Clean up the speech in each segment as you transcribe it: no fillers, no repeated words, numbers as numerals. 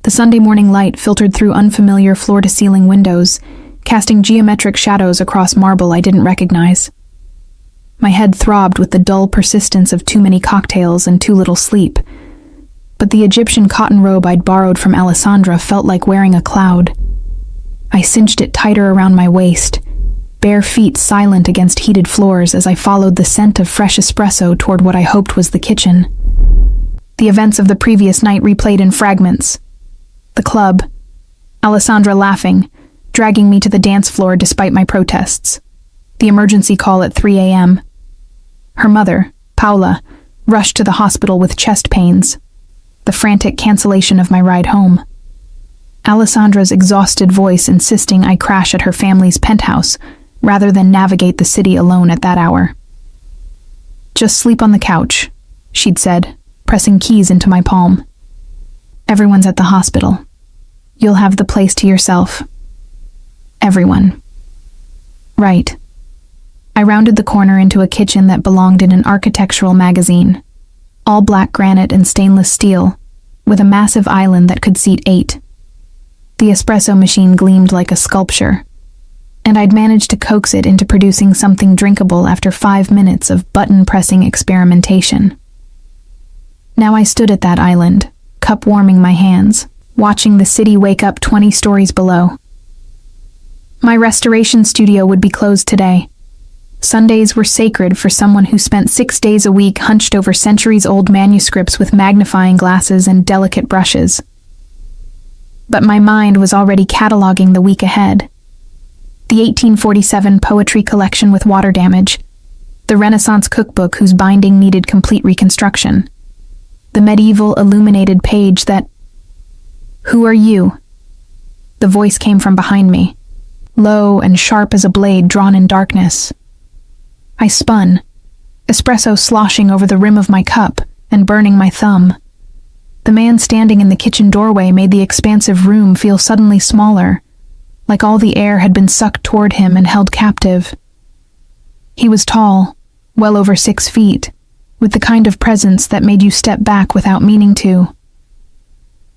The Sunday morning light filtered through unfamiliar floor-to-ceiling windows, casting geometric shadows across marble I didn't recognize. My head throbbed with the dull persistence of too many cocktails and too little sleep, but the Egyptian cotton robe I'd borrowed from Alessandra felt like wearing a cloud. I cinched it tighter around my waist, bare feet silent against heated floors as I followed the scent of fresh espresso toward what I hoped was the kitchen. The events of the previous night replayed in fragments. The club, Alessandra laughing, dragging me to the dance floor despite my protests. The emergency call at 3 a.m. Her mother, Paula, rushed to the hospital with chest pains. The frantic cancellation of my ride home. Alessandra's exhausted voice insisting I crash at her family's penthouse rather than navigate the city alone at that hour. "Just sleep on the couch," she'd said, pressing keys into my palm. "Everyone's at the hospital. You'll have the place to yourself." Everyone. Right. I rounded the corner into a kitchen that belonged in an architectural magazine. All black granite and stainless steel, with a massive island that could seat 8. The espresso machine gleamed like a sculpture, and I'd managed to coax it into producing something drinkable after 5 minutes of button-pressing experimentation. Now I stood at that island, cup warming my hands, watching the city wake up 20 stories below. My restoration studio would be closed today. Sundays were sacred for someone who spent 6 days a week hunched over centuries-old manuscripts with magnifying glasses and delicate brushes. But my mind was already cataloging the week ahead. The 1847 poetry collection with water damage, the Renaissance cookbook whose binding needed complete reconstruction, the medieval illuminated page that... "Who are you?" The voice came from behind me, low and sharp as a blade drawn in darkness. I spun, espresso sloshing over the rim of my cup and burning my thumb. The man standing in the kitchen doorway made the expansive room feel suddenly smaller, like all the air had been sucked toward him and held captive. He was tall, well over 6 feet, with the kind of presence that made you step back without meaning to.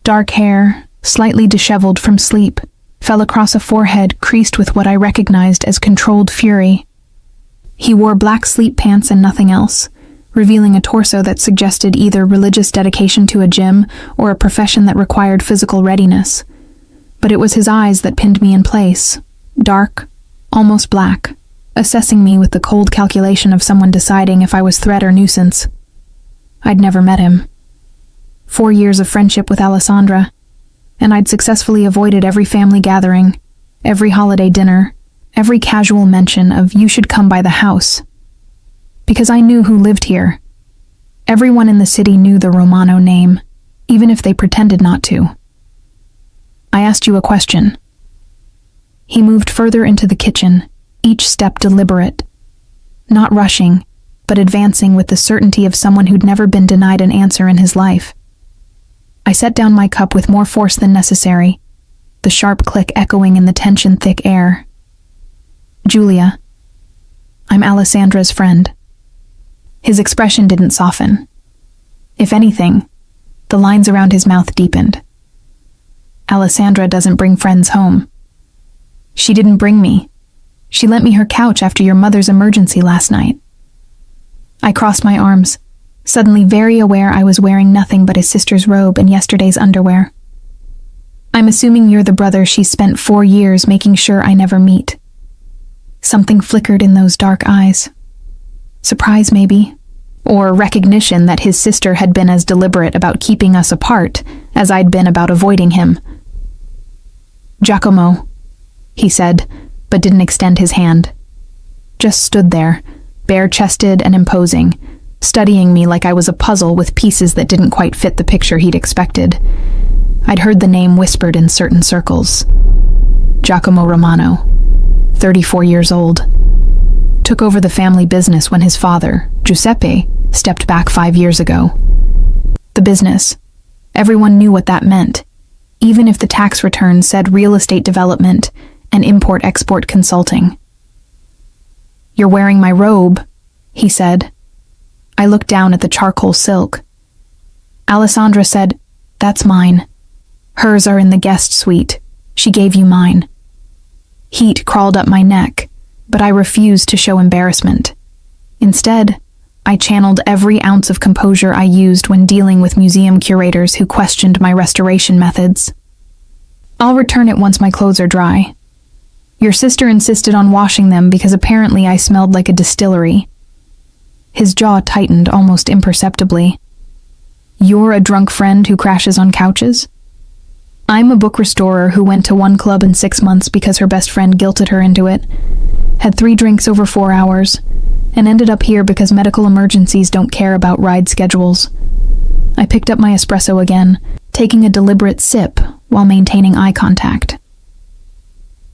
Dark hair, slightly disheveled from sleep, fell across a forehead creased with what I recognized as controlled fury. He wore black sleep pants and nothing else, revealing a torso that suggested either religious dedication to a gym or a profession that required physical readiness. But it was his eyes that pinned me in place, dark, almost black, assessing me with the cold calculation of someone deciding if I was threat or nuisance. I'd never met him. 4 years of friendship with Alessandra, and I'd successfully avoided every family gathering, every holiday dinner, every casual mention of "you should come by the house." Because I knew who lived here. Everyone in the city knew the Romano name, even if they pretended not to. "I asked you a question." He moved further into the kitchen, each step deliberate. Not rushing, but advancing with the certainty of someone who'd never been denied an answer in his life. I set down my cup with more force than necessary, the sharp click echoing in the tension-thick air. "Julia, I'm Alessandra's friend." His expression didn't soften. If anything, the lines around his mouth deepened. "Alessandra doesn't bring friends home. She didn't bring me. She lent me her couch after your mother's emergency last night." I crossed my arms, suddenly very aware I was wearing nothing but his sister's robe and yesterday's underwear. "I'm assuming you're the brother she spent 4 years making sure I never meet." Something flickered in those dark eyes. Surprise, maybe, or recognition that his sister had been as deliberate about keeping us apart as I'd been about avoiding him. "Giacomo," he said, but didn't extend his hand. Just stood there, bare-chested and imposing, studying me like I was a puzzle with pieces that didn't quite fit the picture he'd expected. I'd heard the name whispered in certain circles. Giacomo Romano, 34 years old. Took over the family business when his father, Giuseppe, stepped back 5 years ago. The business. Everyone knew what that meant, even if the tax return said real estate development and import-export consulting. "You're wearing my robe," he said. I looked down at the charcoal silk. Alessandra said, "That's mine." Hers are in the guest suite. She gave you mine. Heat crawled up my neck, but I refused to show embarrassment. Instead, I channeled every ounce of composure I used when dealing with museum curators who questioned my restoration methods. I'll return it once my clothes are dry. Your sister insisted on washing them because apparently I smelled like a distillery. His jaw tightened almost imperceptibly. You're a drunk friend who crashes on couches? I'm a book restorer who went to one club in 6 months because her best friend guilted her into it, had 3 drinks over 4 hours, and ended up here because medical emergencies don't care about ride schedules. I picked up my espresso again, taking a deliberate sip while maintaining eye contact.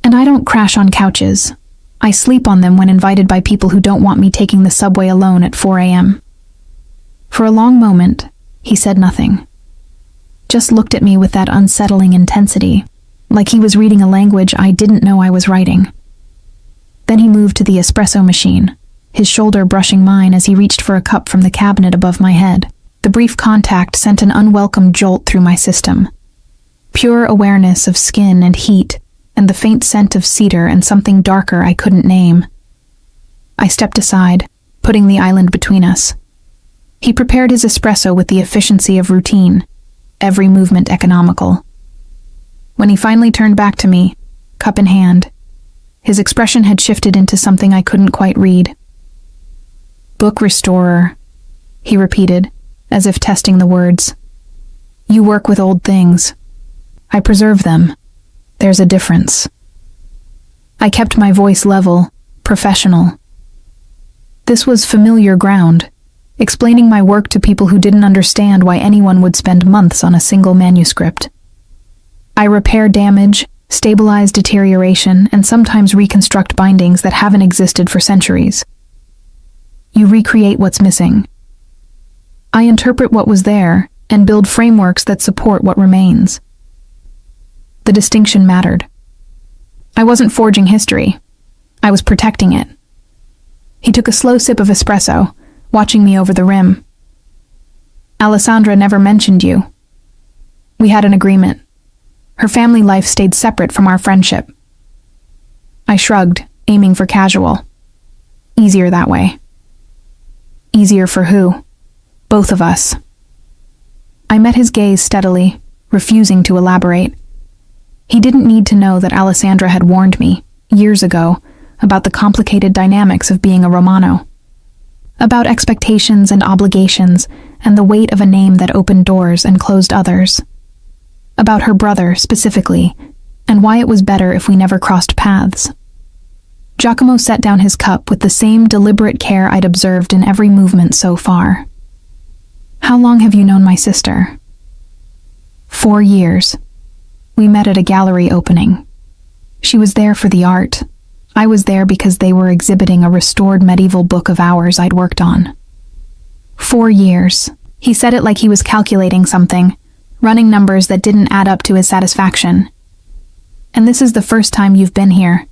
And I don't crash on couches. I sleep on them when invited by people who don't want me taking the subway alone at 4 a.m. For a long moment, he said nothing. Just looked at me with that unsettling intensity, like he was reading a language I didn't know I was writing. Then he moved to the espresso machine, his shoulder brushing mine as he reached for a cup from the cabinet above my head. The brief contact sent an unwelcome jolt through my system. Pure awareness of skin and heat, and the faint scent of cedar and something darker I couldn't name. I stepped aside, putting the island between us. He prepared his espresso with the efficiency of routine, every movement economical. When he finally turned back to me, cup in hand, his expression had shifted into something I couldn't quite read. Book restorer, he repeated, as if testing the words. You work with old things. I preserve them. There's a difference. I kept my voice level, professional. This was familiar ground, explaining my work to people who didn't understand why anyone would spend months on a single manuscript. I repair damage, stabilize deterioration, and sometimes reconstruct bindings that haven't existed for centuries. You recreate what's missing. I interpret what was there and build frameworks that support what remains. The distinction mattered. I wasn't forging history. I was protecting it. He took a slow sip of espresso, watching me over the rim. Alessandra never mentioned you. We had an agreement. Her family life stayed separate from our friendship. I shrugged, aiming for casual. Easier that way. Easier for who? Both of us. I met his gaze steadily, refusing to elaborate. He didn't need to know that Alessandra had warned me, years ago, about the complicated dynamics of being a Romano. About expectations and obligations, and the weight of a name that opened doors and closed others. About her brother, specifically, and why it was better if we never crossed paths. Giacomo set down his cup with the same deliberate care I'd observed in every movement so far. How long have you known my sister? 4 years. We met at a gallery opening. She was there for the art. I was there because they were exhibiting a restored medieval book of hours I'd worked on. 4 years. He said it like he was calculating something, running numbers that didn't add up to his satisfaction. And this is the first time you've been here.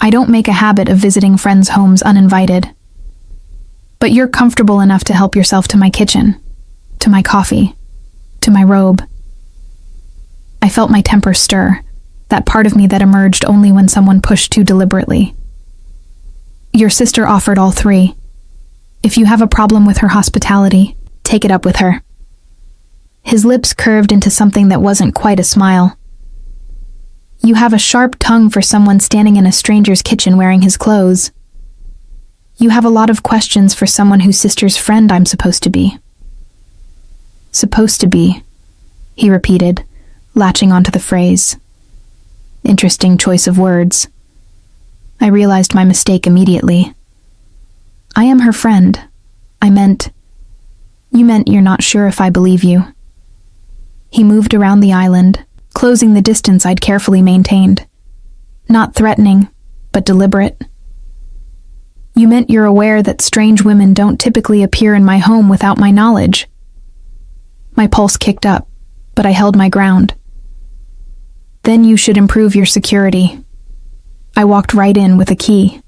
I don't make a habit of visiting friends' homes uninvited. But you're comfortable enough to help yourself to my kitchen, to my coffee, to my robe. I felt my temper stir, that part of me that emerged only when someone pushed too deliberately. Your sister offered all 3. If you have a problem with her hospitality, take it up with her. His lips curved into something that wasn't quite a smile. You have a sharp tongue for someone standing in a stranger's kitchen wearing his clothes. You have a lot of questions for someone whose sister's friend I'm supposed to be. Supposed to be, he repeated, latching onto the phrase. Interesting choice of words. I realized my mistake immediately. I am her friend. You meant you're not sure if I believe you. He moved around the island, closing the distance I'd carefully maintained. Not threatening, but deliberate. You meant you're aware that strange women don't typically appear in my home without my knowledge. My pulse kicked up, but I held my ground. Then you should improve your security. I walked right in with a key.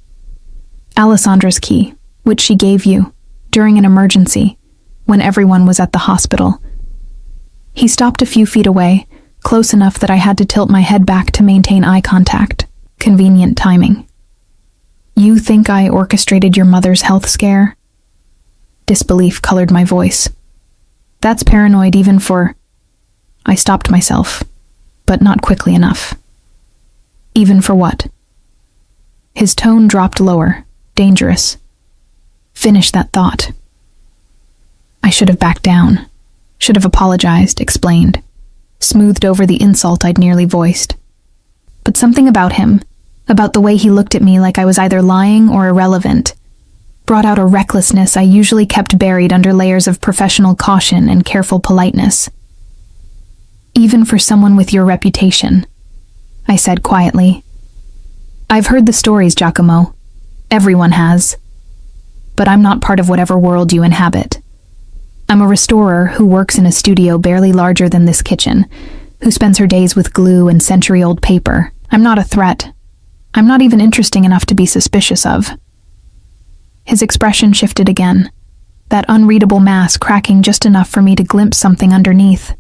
Alessandra's key, which she gave you, during an emergency, when everyone was at the hospital. He stopped a few feet away, close enough that I had to tilt my head back to maintain eye contact. Convenient timing. You think I orchestrated your mother's health scare? Disbelief colored my voice. That's paranoid even for... I stopped myself, but not quickly enough. Even for what? His tone dropped lower, dangerous. Finish that thought. I should have backed down. Should have apologized, explained. Smoothed over the insult I'd nearly voiced. But something about him, about the way he looked at me like I was either lying or irrelevant, brought out a recklessness I usually kept buried under layers of professional caution and careful politeness. Even for someone with your reputation, I said quietly. I've heard the stories, Giacomo. Everyone has. But I'm not part of whatever world you inhabit. I'm a restorer who works in a studio barely larger than this kitchen, who spends her days with glue and century-old paper. I'm not a threat. I'm not even interesting enough to be suspicious of. His expression shifted again, that unreadable mask cracking just enough for me to glimpse something underneath.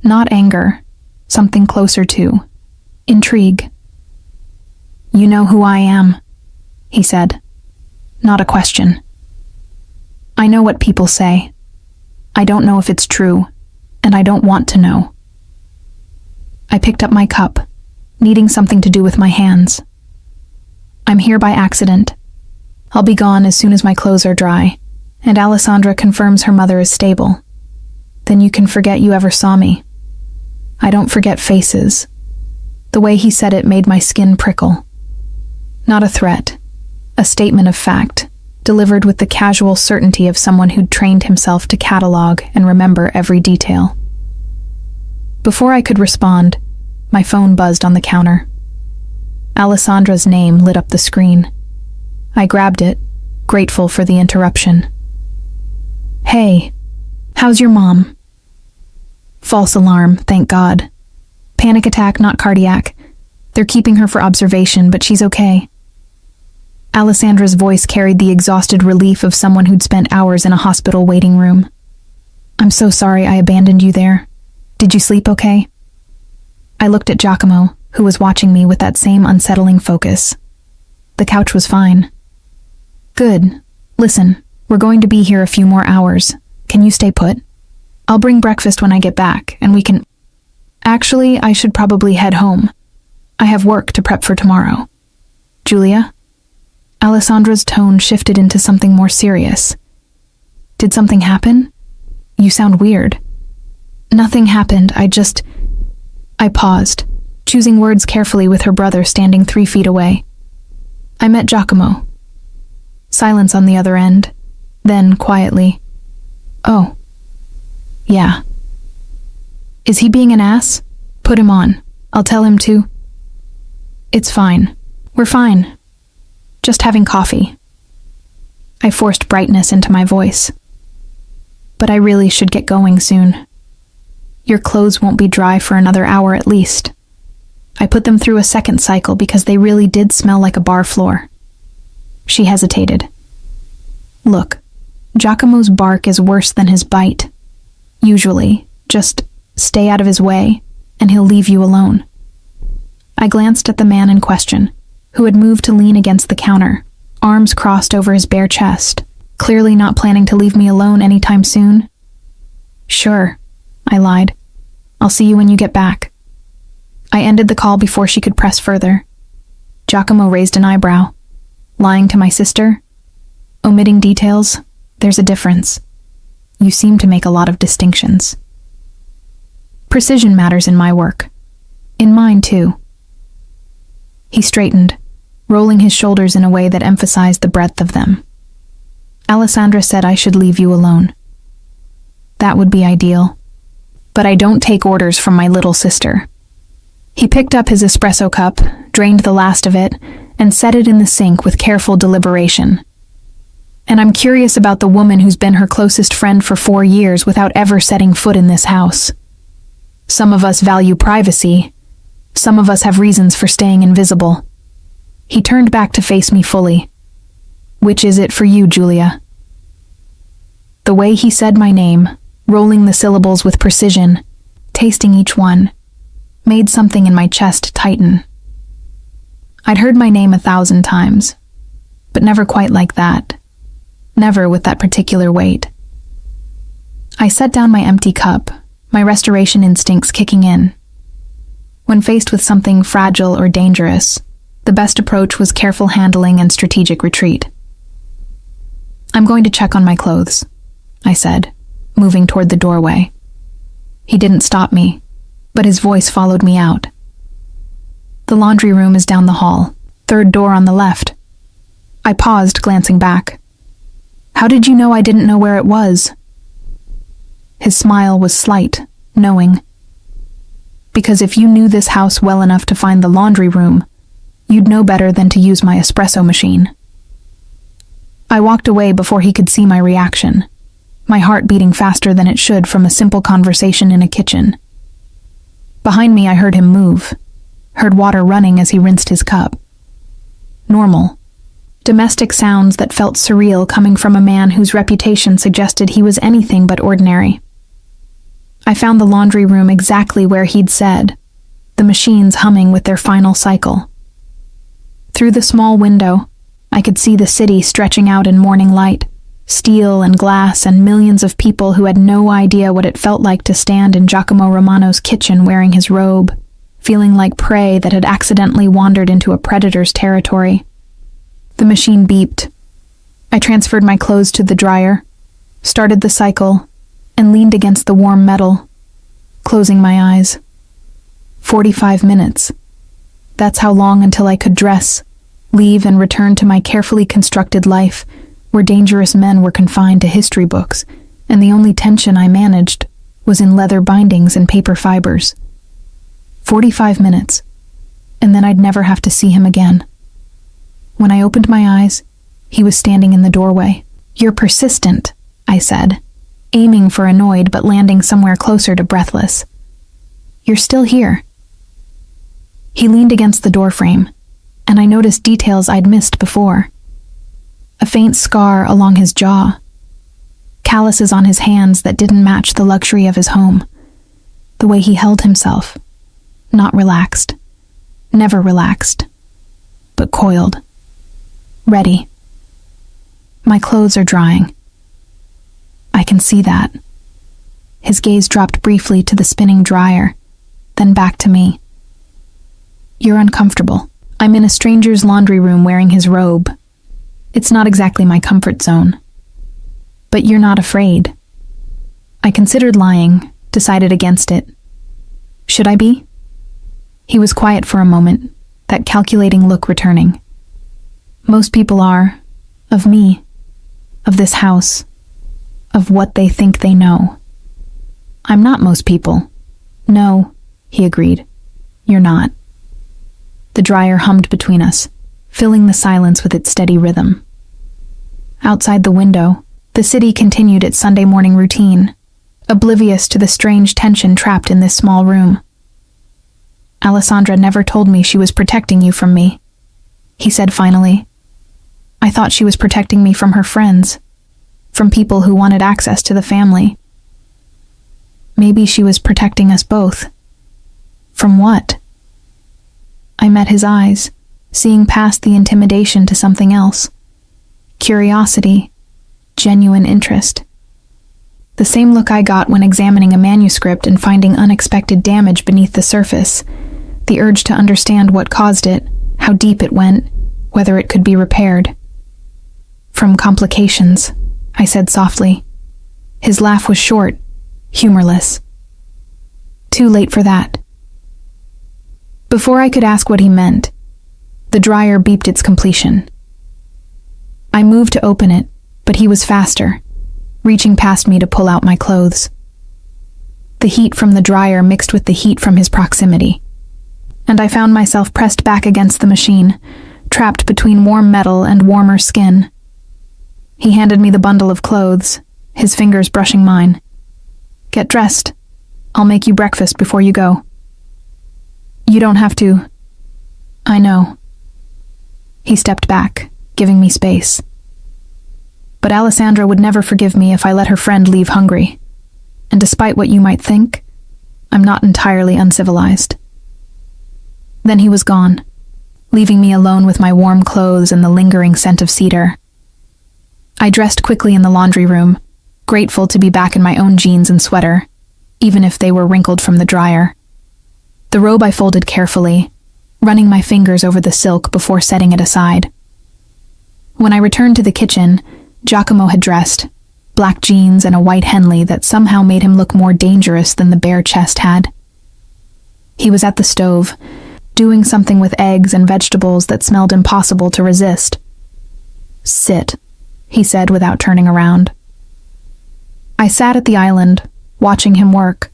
Not anger, something closer to intrigue. You know who I am, he said. Not a question. I know what people say. I don't know if it's true, and I don't want to know. I picked up my cup, needing something to do with my hands. I'm here by accident. I'll be gone as soon as my clothes are dry, and Alessandra confirms her mother is stable. Then you can forget you ever saw me. I don't forget faces. The way he said it made my skin prickle. Not a threat, a statement of fact, delivered with the casual certainty of someone who'd trained himself to catalog and remember every detail. Before I could respond, my phone buzzed on the counter. Alessandra's name lit up the screen. I grabbed it, grateful for the interruption. Hey, how's your mom? False alarm, thank God. Panic attack, not cardiac. They're keeping her for observation, but she's okay. Alessandra's voice carried the exhausted relief of someone who'd spent hours in a hospital waiting room. I'm so sorry I abandoned you there. Did you sleep okay? I looked at Giacomo, who was watching me with that same unsettling focus. The couch was fine. Good. Listen, we're going to be here a few more hours. Can you stay put? I'll bring breakfast when I get back, and we can... Actually, I should probably head home. I have work to prep for tomorrow. Julia? Alessandra's tone shifted into something more serious. Did something happen? You sound weird. Nothing happened, I paused, choosing words carefully with her brother standing 3 feet away. I met Giacomo. Silence on the other end. Then, quietly, oh. Yeah. Is he being an ass? Put him on. I'll tell him to. It's fine. We're fine. Just having coffee. I forced brightness into my voice. But I really should get going soon. Your clothes won't be dry for another hour at least. I put them through a second cycle because they really did smell like a bar floor. She hesitated. Look, Giacomo's bark is worse than his bite. Usually, just stay out of his way, and he'll leave you alone. I glanced at the man in question, who had moved to lean against the counter, arms crossed over his bare chest, clearly not planning to leave me alone anytime soon. Sure, I lied. I'll see you when you get back. I ended the call before she could press further. Giacomo raised an eyebrow. Lying to my sister? Omitting details? There's a difference. You seem to make a lot of distinctions. Precision matters in my work. In mine, too. He straightened, rolling his shoulders in a way that emphasized the breadth of them. Alessandra said I should leave you alone. That would be ideal. But I don't take orders from my little sister. He picked up his espresso cup, drained the last of it, and set it in the sink with careful deliberation. And I'm curious about the woman who's been her closest friend for 4 years without ever setting foot in this house. Some of us value privacy. Some of us have reasons for staying invisible. He turned back to face me fully. Which is it for you, Julia? The way he said my name, rolling the syllables with precision, tasting each one, made something in my chest tighten. I'd heard my name 1,000 times, but never quite like that. Never with that particular weight. I set down my empty cup, my restoration instincts kicking in. When faced with something fragile or dangerous, the best approach was careful handling and strategic retreat. "I'm going to check on my clothes," I said, moving toward the doorway. He didn't stop me, but his voice followed me out. "The laundry room is down the hall, third door on the left." I paused, glancing back. "How did you know I didn't know where it was?" His smile was slight, knowing. "Because if you knew this house well enough to find the laundry room, you'd know better than to use my espresso machine." I walked away before he could see my reaction, my heart beating faster than it should from a simple conversation in a kitchen. Behind me, I heard him move, heard water running as he rinsed his cup. Normal. Domestic sounds that felt surreal coming from a man whose reputation suggested he was anything but ordinary. I found the laundry room exactly where he'd said, the machines humming with their final cycle. Through the small window, I could see the city stretching out in morning light, steel and glass and millions of people who had no idea what it felt like to stand in Giacomo Romano's kitchen wearing his robe, feeling like prey that had accidentally wandered into a predator's territory. The machine beeped. I transferred my clothes to the dryer, started the cycle, and leaned against the warm metal, closing my eyes. 45 minutes. That's how long until I could dress, leave and return to my carefully constructed life, where dangerous men were confined to history books, and the only tension I managed was in leather bindings and paper fibers. 45 minutes, and then I'd never have to see him again. When I opened my eyes, he was standing in the doorway. "You're persistent," I said, aiming for annoyed but landing somewhere closer to breathless. "You're still here." He leaned against the doorframe, and I noticed details I'd missed before. A faint scar along his jaw, calluses on his hands that didn't match the luxury of his home, the way he held himself, not relaxed, never relaxed, but coiled, ready. "My clothes are drying." "I can see that." His gaze dropped briefly to the spinning dryer, then back to me. "You're uncomfortable. I'm in a stranger's laundry room wearing his robe. It's not exactly my comfort zone. But you're not afraid." I considered lying, decided against it. Should I be? He was quiet for a moment, that calculating look returning. "Most people are. Of me. Of this house. Of what they think they know." "I'm not most people." "No," he agreed. "You're not." The dryer hummed between us, filling the silence with its steady rhythm. Outside the window, the city continued its Sunday morning routine, oblivious to the strange tension trapped in this small room. "Alessandra never told me she was protecting you from me," he said finally. "I thought she was protecting me from her friends, from people who wanted access to the family. Maybe she was protecting us both. From what?" I met his eyes, seeing past the intimidation to something else. Curiosity, genuine interest. The same look I got when examining a manuscript and finding unexpected damage beneath the surface, the urge to understand what caused it, how deep it went, whether it could be repaired. "From complications," I said softly. His laugh was short, humorless. "Too late for that." Before I could ask what he meant, the dryer beeped its completion. I moved to open it, but he was faster, reaching past me to pull out my clothes. The heat from the dryer mixed with the heat from his proximity, and I found myself pressed back against the machine, trapped between warm metal and warmer skin. He handed me the bundle of clothes, his fingers brushing mine. "Get dressed. I'll make you breakfast before you go." "You don't have to." "I know." He stepped back, giving me space. "But Alessandra would never forgive me if I let her friend leave hungry. And despite what you might think, I'm not entirely uncivilized. Then he was gone, leaving me alone with my warm clothes and the lingering scent of cedar. I dressed quickly in the laundry room, grateful to be back in my own jeans and sweater, even if they were wrinkled from the dryer. The robe I folded carefully, running my fingers over the silk before setting it aside. When I returned to the kitchen, Giacomo had dressed, black jeans and a white Henley that somehow made him look more dangerous than the bare chest had. He was at the stove, doing something with eggs and vegetables that smelled impossible to resist. "Sit," he said without turning around. I sat at the island, watching him work.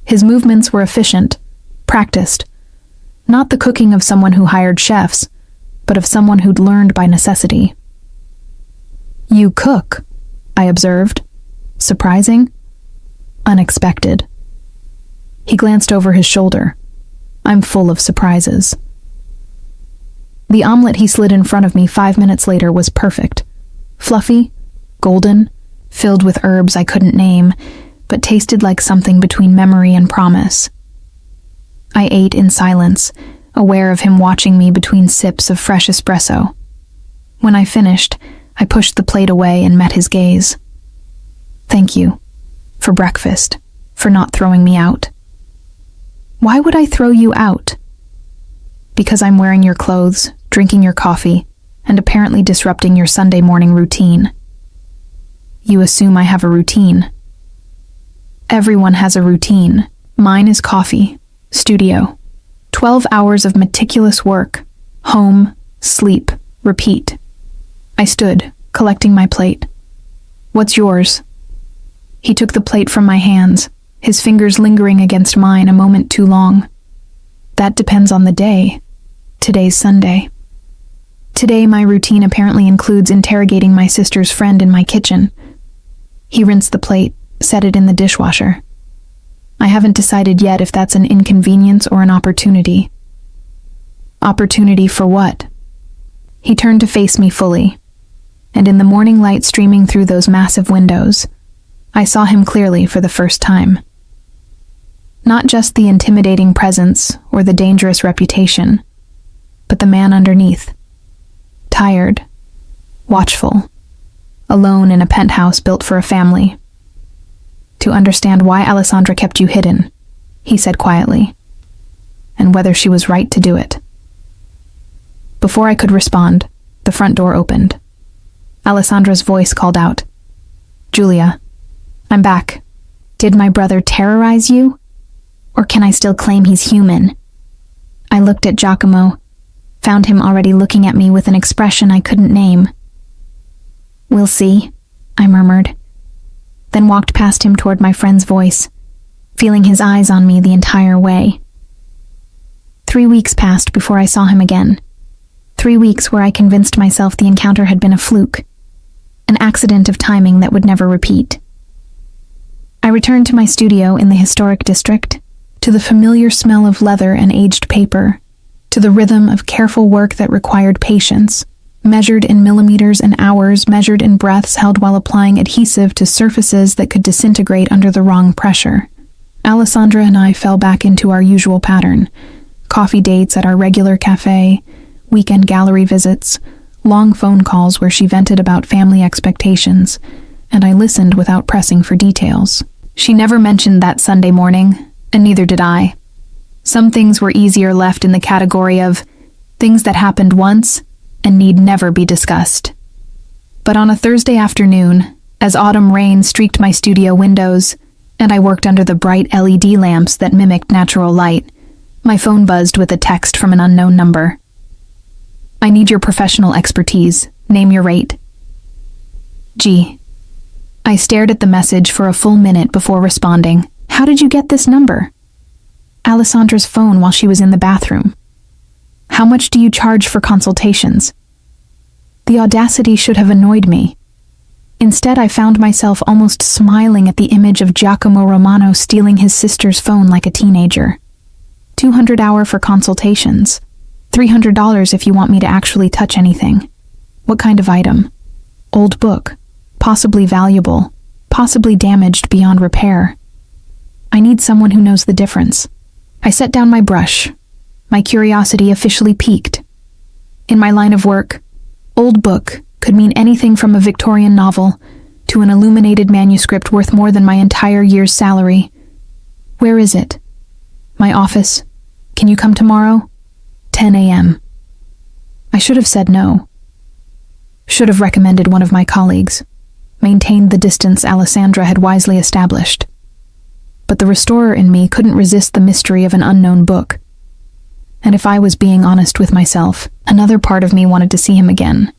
His movements were efficient, practiced. Not the cooking of someone who hired chefs, but of someone who'd learned by necessity. "You cook," I observed. Surprising? Unexpected. He glanced over his shoulder. I'm full of surprises. The omelet he slid in front of me 5 minutes later was perfect. Fluffy, golden, filled with herbs I couldn't name, but tasted like something between memory and promise. I ate in silence, aware of him watching me between sips of fresh espresso. When I finished, I pushed the plate away and met his gaze. "Thank you. For breakfast. For not throwing me out." "Why would I throw you out?" "Because I'm wearing your clothes, drinking your coffee, and apparently disrupting your Sunday morning routine." "You assume I have a routine." "Everyone has a routine. Mine is coffee, studio, 12 hours of meticulous work, home, sleep, repeat." I stood, collecting my plate. "What's yours?" He took the plate from my hands, his fingers lingering against mine a moment too long. "That depends on the day. Today's Sunday." Today, my routine apparently includes interrogating my sister's friend in my kitchen. He rinsed the plate, set it in the dishwasher. I haven't decided yet if that's an inconvenience or an opportunity. Opportunity for what? He turned to face me fully, and in the morning light streaming through those massive windows, I saw him clearly for the first time. Not just the intimidating presence or the dangerous reputation, but the man underneath. Tired, watchful, alone in a penthouse built for a family. "To understand why Alessandra kept you hidden," he said quietly, "and whether she was right to do it." Before I could respond, the front door opened. Alessandra's voice called out, "Julia, I'm back. Did my brother terrorize you? Or can I still claim he's human?" I looked at Giacomo, found him already looking at me with an expression I couldn't name. "We'll see," I murmured, then walked past him toward my friend's voice, feeling his eyes on me the entire way. 3 weeks passed before I saw him again. 3 weeks where I convinced myself the encounter had been a fluke, an accident of timing that would never repeat. I returned to my studio in the historic district, to the familiar smell of leather and aged paper, to the rhythm of careful work that required patience, measured in millimeters and hours, measured in breaths held while applying adhesive to surfaces that could disintegrate under the wrong pressure. Alessandra and I fell back into our usual pattern: coffee dates at our regular cafe, weekend gallery visits, long phone calls where she vented about family expectations, and I listened without pressing for details. She never mentioned that Sunday morning, and neither did I. Some things were easier left in the category of things that happened once and need never be discussed. But on a Thursday afternoon, as autumn rain streaked my studio windows, and I worked under the bright LED lamps that mimicked natural light, my phone buzzed with a text from an unknown number. "I need your professional expertise. Name your rate." G. I stared at the message for a full minute before responding. "How did you get this number?" "Alessandra's phone while she was in the bathroom." "How much do you charge for consultations?" The audacity should have annoyed me. Instead, I found myself almost smiling at the image of Giacomo Romano stealing his sister's phone like a teenager. $200 for consultations. $300 if you want me to actually touch anything. What kind of item? Old book. Possibly valuable. Possibly damaged beyond repair. I need someone who knows the difference. I set down my brush. My curiosity officially piqued. In my line of work, old book could mean anything from a Victorian novel to an illuminated manuscript worth more than my entire year's salary. Where is it? My office. Can you come tomorrow? 10 a.m. I should have said no. Should have recommended one of my colleagues. Maintained the distance Alessandra had wisely established. But the restorer in me couldn't resist the mystery of an unknown book. And if I was being honest with myself, another part of me wanted to see him again.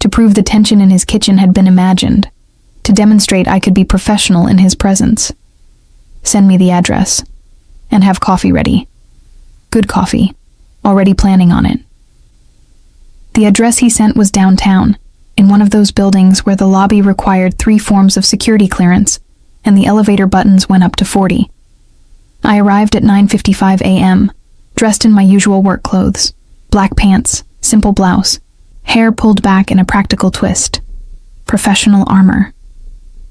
To prove the tension in his kitchen had been imagined. To demonstrate I could be professional in his presence. Send me the address. And have coffee ready. Good coffee. Already planning on it. The address he sent was downtown, in one of those buildings where the lobby required 3 forms of security clearance, and the elevator buttons went up to 40. I arrived at 9:55 a.m., dressed in my usual work clothes, black pants, simple blouse, hair pulled back in a practical twist. Professional armor.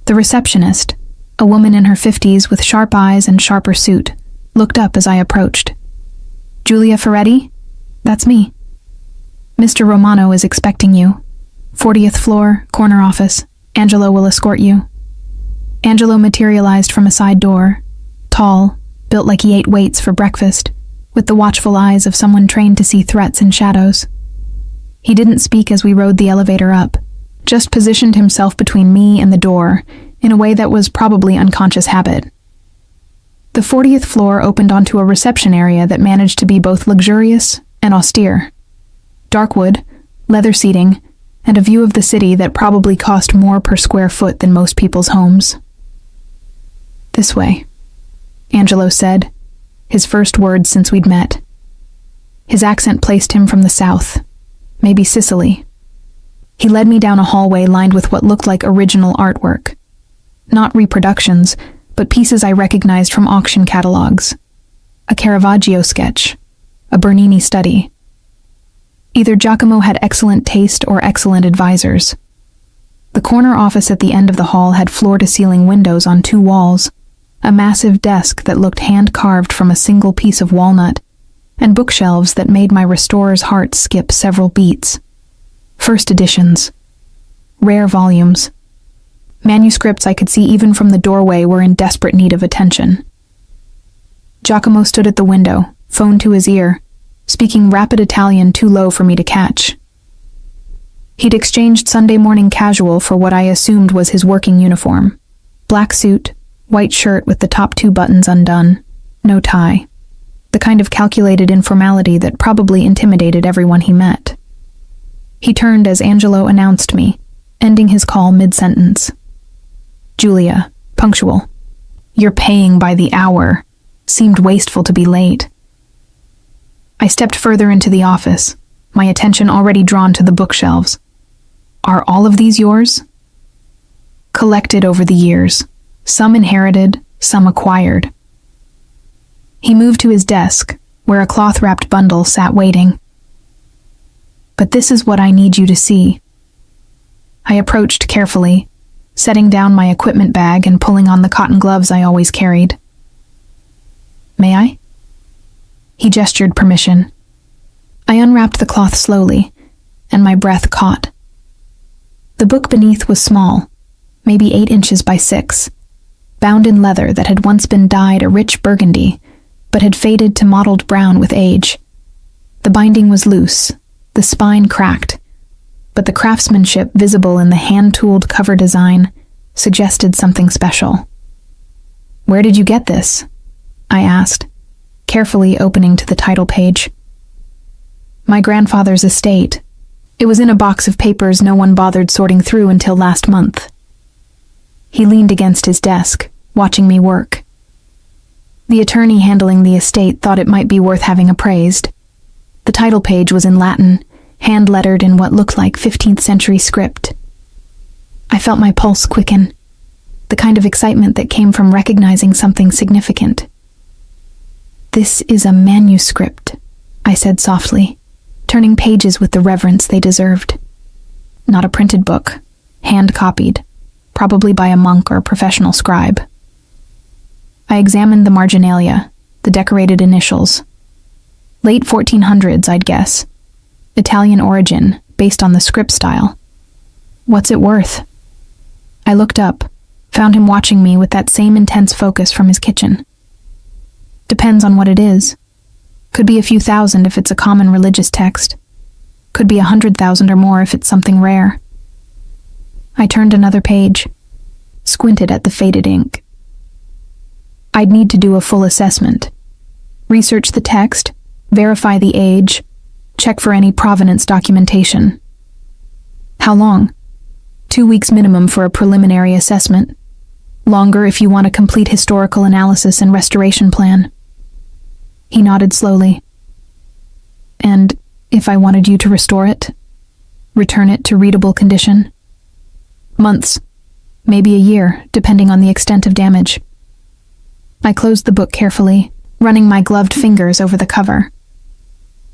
The receptionist, a woman in her 50s with sharp eyes and sharper suit, looked up as I approached. Julia Ferretti? That's me. Mr. Romano is expecting you. 40th floor, corner office. Angelo will escort you. Angelo materialized from a side door, tall, built like he ate weights for breakfast, with the watchful eyes of someone trained to see threats in shadows. He didn't speak as we rode the elevator up, just positioned himself between me and the door in a way that was probably unconscious habit. The 40th floor opened onto a reception area that managed to be both luxurious and austere. Dark wood, leather seating, and a view of the city that probably cost more per square foot than most people's homes. This way, Angelo said, his first words since we'd met. His accent placed him from the south, maybe Sicily. He led me down a hallway lined with what looked like original artwork. Not reproductions, but pieces I recognized from auction catalogs. A Caravaggio sketch, a Bernini study. Either Giacomo had excellent taste or excellent advisors. The corner office at the end of the hall had floor-to-ceiling windows on 2 walls, a massive desk that looked hand-carved from a single piece of walnut, and bookshelves that made my restorer's heart skip several beats. First editions. Rare volumes. Manuscripts I could see even from the doorway were in desperate need of attention. Giacomo stood at the window, phone to his ear, speaking rapid Italian too low for me to catch. He'd exchanged Sunday morning casual for what I assumed was his working uniform. Black suit, white shirt with the top 2 buttons undone, no tie. The kind of calculated informality that probably intimidated everyone he met. He turned as Angelo announced me, ending his call mid-sentence. Julia, punctual. You're paying by the hour. Seemed wasteful to be late. I stepped further into the office, my attention already drawn to the bookshelves. Are all of these yours? Collected over the years. Some inherited, some acquired. He moved to his desk, where a cloth-wrapped bundle sat waiting. But this is what I need you to see. I approached carefully, setting down my equipment bag and pulling on the cotton gloves I always carried. May I? He gestured permission. I unwrapped the cloth slowly, and my breath caught. The book beneath was small, maybe 8 inches by 6, bound in leather that had once been dyed a rich burgundy, but had faded to mottled brown with age. The binding was loose, the spine cracked, but the craftsmanship visible in the hand-tooled cover design suggested something special. Where did you get this? I asked, carefully opening to the title page. My grandfather's estate. It was in a box of papers no one bothered sorting through until last month. He leaned against his desk, watching me work. The attorney handling the estate thought it might be worth having appraised. The title page was in Latin, hand-lettered in what looked like 15th century script. I felt my pulse quicken, the kind of excitement that came from recognizing something significant. This is a manuscript, I said softly, turning pages with the reverence they deserved. Not a printed book, hand-copied, probably by a monk or professional scribe. I examined the marginalia, the decorated initials. Late 1400s, I'd guess. Italian origin, based on the script style. What's it worth? I looked up, found him watching me with that same intense focus from his kitchen. Depends on what it is. Could be a few thousand if it's a common religious text. Could be 100,000 or more if it's something rare. I turned another page, squinted at the faded ink. I'd need to do a full assessment. Research the text, verify the age, check for any provenance documentation. How long? 2 weeks minimum for a preliminary assessment. Longer if you want a complete historical analysis and restoration plan. He nodded slowly. And if I wanted you to restore it? Return it to readable condition? Months, maybe a year, depending on the extent of damage. I closed the book carefully, running my gloved fingers over the cover.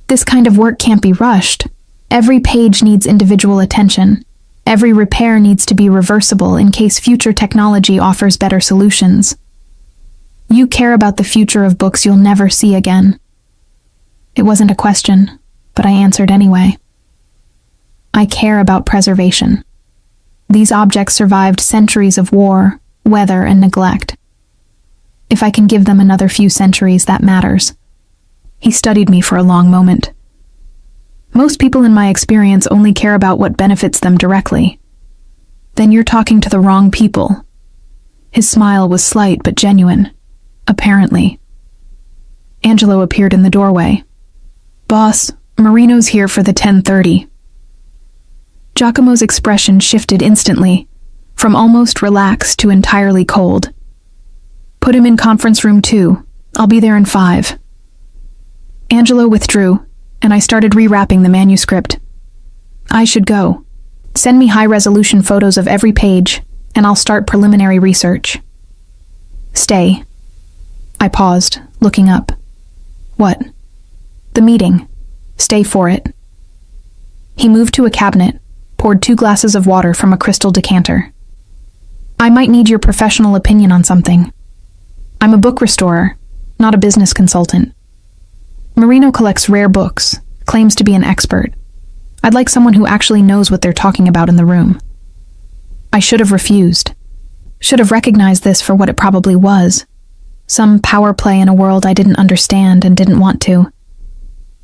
This kind of work can't be rushed. Every page needs individual attention. Every repair needs to be reversible in case future technology offers better solutions. You care about the future of books you'll never see again. It wasn't a question, but I answered anyway. I care about preservation. These objects survived centuries of war, weather, and neglect. If I can give them another few centuries, that matters. He studied me for a long moment. Most people in my experience only care about what benefits them directly. Then you're talking to the wrong people. His smile was slight but genuine, apparently. Angelo appeared in the doorway. Boss, Marino's here for the 10:30. Giacomo's expression shifted instantly, from almost relaxed to entirely cold. Put him in conference room 2. I'll be there in 5. Angelo withdrew, and I started rewrapping the manuscript. I should go. Send me high-resolution photos of every page, and I'll start preliminary research. Stay. I paused, looking up. What? The meeting. Stay for it. He moved to a cabinet, poured 2 glasses of water from a crystal decanter. I might need your professional opinion on something. I'm a book restorer, not a business consultant. Marino collects rare books, claims to be an expert. I'd like someone who actually knows what they're talking about in the room. I should have refused. Should have recognized this for what it probably was. Some power play in a world I didn't understand and didn't want to.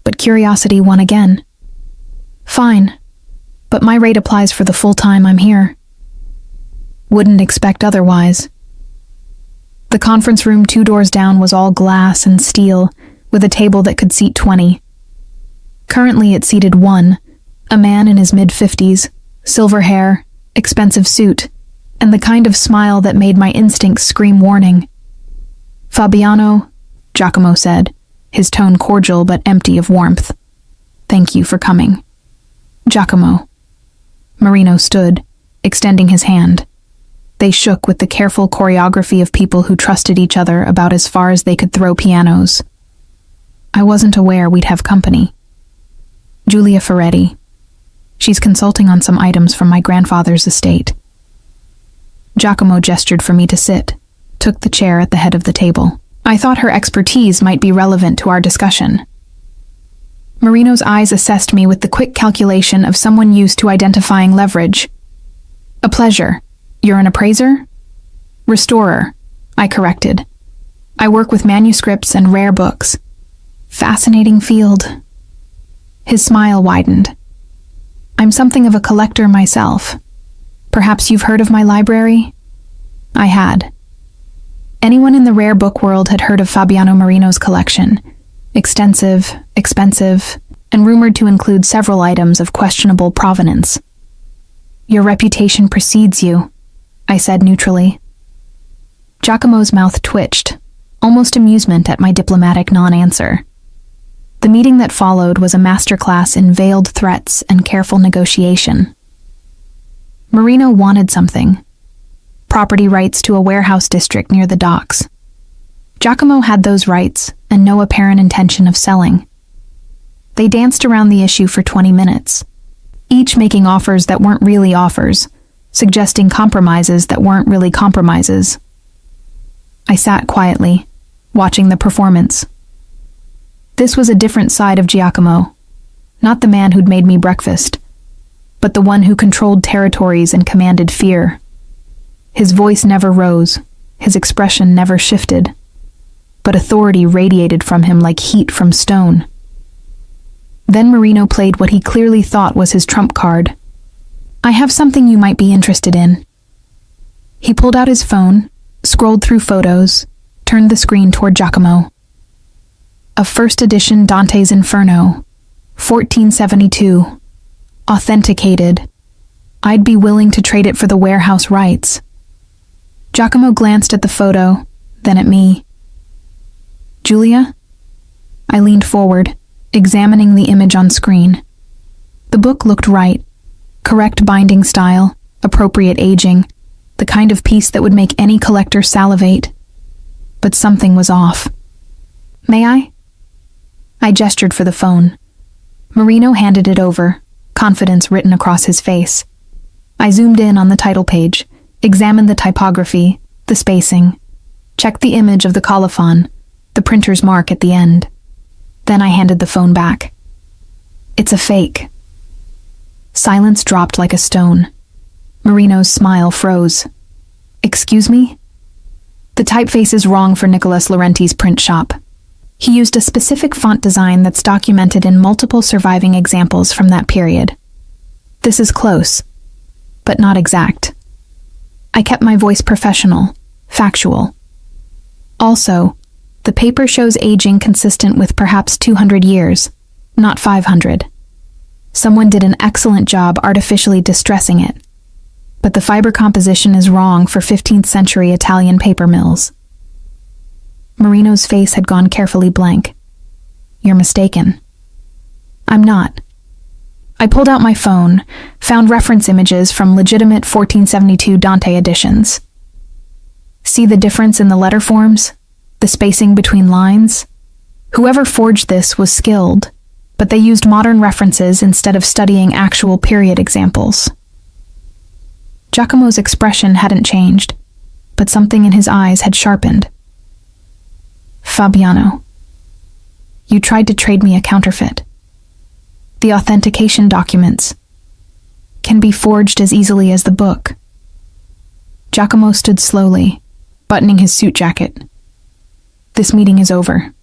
But curiosity won again. Fine, but my rate applies for the full time I'm here. Wouldn't expect otherwise. The conference room 2 doors down was all glass and steel, with a table that could seat 20. Currently it seated 1, a man in his mid-50s, silver hair, expensive suit, and the kind of smile that made my instincts scream warning. Fabiano, Giacomo said, his tone cordial but empty of warmth. Thank you for coming. Giacomo. Marino stood, extending his hand. They shook with the careful choreography of people who trusted each other about as far as they could throw pianos. I wasn't aware we'd have company. Julia Ferretti. She's consulting on some items from my grandfather's estate. Giacomo gestured for me to sit, took the chair at the head of the table. I thought her expertise might be relevant to our discussion. Marino's eyes assessed me with the quick calculation of someone used to identifying leverage. A pleasure. You're an appraiser? Restorer, I corrected. I work with manuscripts and rare books. Fascinating field. His smile widened. I'm something of a collector myself. Perhaps you've heard of my library? I had. Anyone in the rare book world had heard of Fabiano Marino's collection. Extensive, expensive, and rumored to include several items of questionable provenance. Your reputation precedes you, I said neutrally. Giacomo's mouth twitched, almost amusement at my diplomatic non-answer. The meeting that followed was a masterclass in veiled threats and careful negotiation. Marino wanted something. Property rights to a warehouse district near the docks. Giacomo had those rights and no apparent intention of selling. They danced around the issue for 20 minutes, each making offers that weren't really offers, suggesting compromises that weren't really compromises. I sat quietly, watching the performance. This was a different side of Giacomo, not the man who'd made me breakfast, but the one who controlled territories and commanded fear. His voice never rose, his expression never shifted, but authority radiated from him like heat from stone. Then Marino played what he clearly thought was his trump card. "I have something you might be interested in." He pulled out his phone, scrolled through photos, turned the screen toward Giacomo. A first edition Dante's Inferno, 1472. Authenticated. I'd be willing to trade it for the warehouse rights. Giacomo glanced at the photo, then at me. "Julia?" I leaned forward, examining the image on screen. The book looked right. Correct binding style, appropriate aging, the kind of piece that would make any collector salivate. But something was off. "May I?" I gestured for the phone. Marino handed it over, confidence written across his face. I zoomed in on the title page, examined the typography, the spacing, checked the image of the colophon, the printer's mark at the end. Then I handed the phone back. "It's a fake." Silence dropped like a stone. Marino's smile froze. "Excuse me?" "The typeface is wrong for Nicholas Laurenti's print shop. He used a specific font design that's documented in multiple surviving examples from that period. This is close, but not exact." I kept my voice professional, factual. "Also, the paper shows aging consistent with perhaps 200 years, not 500. Someone did an excellent job artificially distressing it. But the fiber composition is wrong for 15th century Italian paper mills." Marino's face had gone carefully blank. "You're mistaken." "I'm not." I pulled out my phone, found reference images from legitimate 1472 Dante editions. "See the difference in the letter forms? The spacing between lines? Whoever forged this was skilled, but they used modern references instead of studying actual period examples." Giacomo's expression hadn't changed, but something in his eyes had sharpened. "Fabiano, you tried to trade me a counterfeit. The authentication documents can be forged as easily as the book." Giacomo stood slowly, buttoning his suit jacket. "This meeting is over.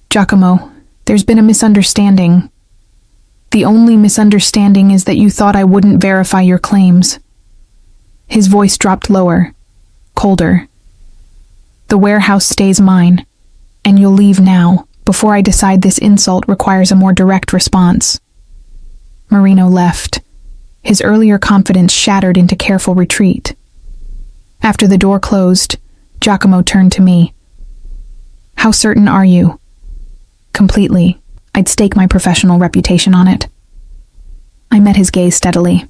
Giacomo, there's been a misunderstanding. The only misunderstanding is that you thought I wouldn't verify your claims." His voice dropped lower, colder. "The warehouse stays mine, and you'll leave now, before I decide this insult requires a more direct response." Marino left, his earlier confidence shattered into careful retreat. After the door closed, Giacomo turned to me. "How certain are you?" "Completely. I'd stake my professional reputation on it." I met his gaze steadily.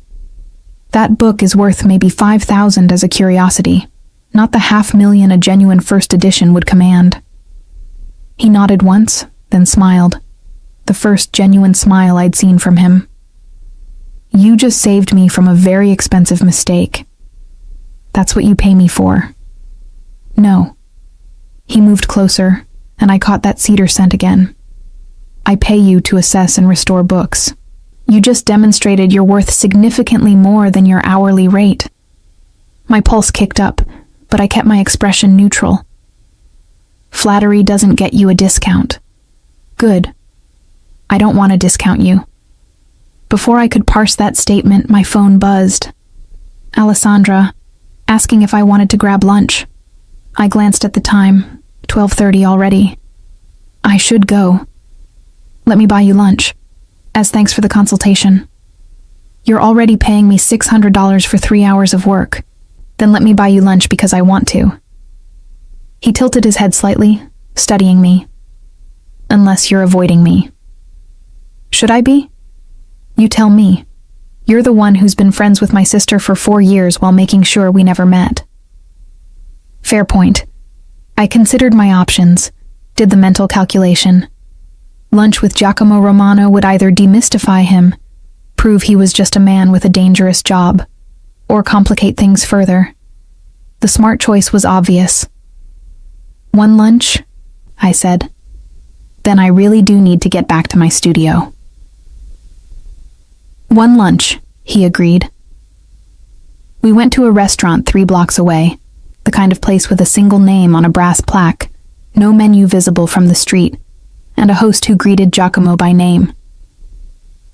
"That book is worth maybe 5,000 as a curiosity, not the 500,000 a genuine first edition would command." He nodded once, then smiled. The first genuine smile I'd seen from him. "You just saved me from a very expensive mistake. That's what you pay me for." "No." He moved closer, and I caught that cedar scent again. "I pay you to assess and restore books. You just demonstrated you're worth significantly more than your hourly rate." My pulse kicked up, but I kept my expression neutral. "Flattery doesn't get you a discount." "Good. I don't want to discount you." Before I could parse that statement, my phone buzzed. Alessandra, asking if I wanted to grab lunch. I glanced at the time, 12:30 already. "I should go." "Let me buy you lunch, as thanks for the consultation." "You're already paying me $600 for 3 hours of work. Then let me buy you lunch because I want to." He tilted his head slightly, studying me. "Unless you're avoiding me." "Should I be?" "You tell me. You're the one who's been friends with my sister for 4 years while making sure we never met." Fair point. I considered my options, did the mental calculation. Lunch with Giacomo Romano would either demystify him, prove he was just a man with a dangerous job, or complicate things further. The smart choice was obvious. "One lunch?" I said. "Then I really do need to get back to my studio." "One lunch," he agreed. We went to a restaurant 3 blocks away, the kind of place with a single name on a brass plaque, no menu visible from the street, and a host who greeted Giacomo by name.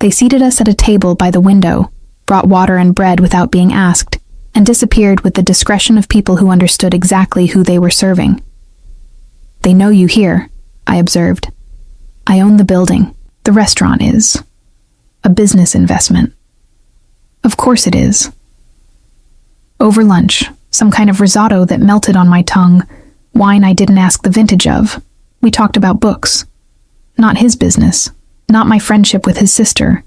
They seated us at a table by the window, brought water and bread without being asked, and disappeared with the discretion of people who understood exactly who they were serving. "They know you here," I observed. "I own the building. The restaurant is a business investment." "Of course it is." Over lunch, some kind of risotto that melted on my tongue, wine I didn't ask the vintage of, we talked about books. Not his business, not my friendship with his sister,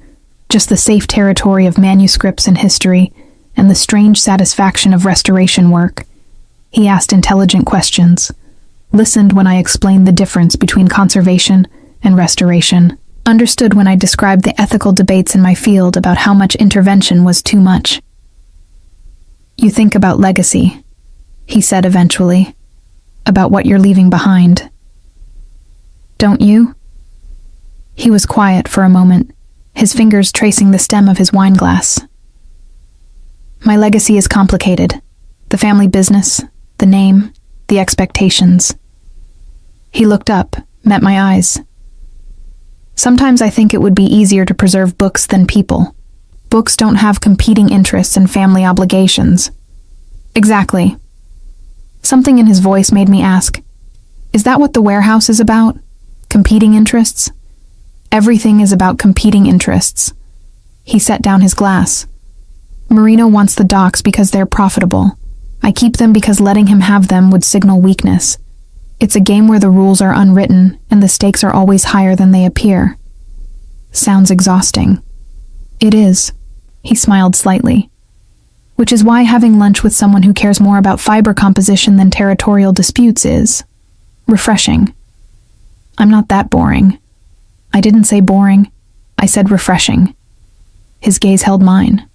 just the safe territory of manuscripts and history, and the strange satisfaction of restoration work. He asked intelligent questions, listened when I explained the difference between conservation and restoration, understood when I described the ethical debates in my field about how much intervention was too much. "You think about legacy," he said eventually, "about what you're leaving behind. Don't you?" He was quiet for a moment, his fingers tracing the stem of his wineglass. "My legacy is complicated. The family business, the name, the expectations." He looked up, met my eyes. "Sometimes I think it would be easier to preserve books than people. Books don't have competing interests and family obligations." "Exactly." Something in his voice made me ask, "Is that what the warehouse is about? Competing interests?" "Everything is about competing interests." He set down his glass. "Marino wants the docks because they're profitable. I keep them because letting him have them would signal weakness. It's a game where the rules are unwritten and the stakes are always higher than they appear." Sounds exhausting. "It is." He smiled slightly. "Which is why having lunch with someone who cares more about fiber composition than territorial disputes is refreshing." "I'm not that boring." "I didn't say boring. I said refreshing." His gaze held mine.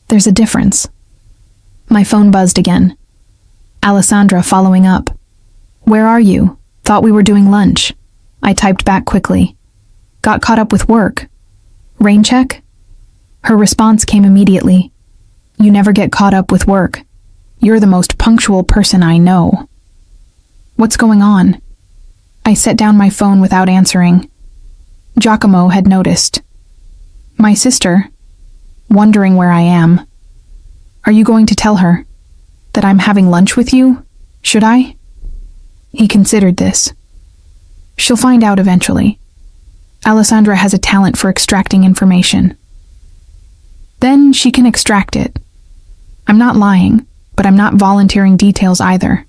"There's a difference." My phone buzzed again. Alessandra following up. "Where are you? Thought we were doing lunch." I typed back quickly. "Got caught up with work. Rain check?" Her response came immediately. "You never get caught up with work. You're the most punctual person I know." "What's going on?" I set down my phone without answering. Giacomo had noticed. "My sister, wondering where I am." "Are you going to tell her that I'm having lunch with you? Should I?" He considered this. "She'll find out eventually. Alessandra has a talent for extracting information. Then she can extract it. I'm not lying, but I'm not volunteering details either.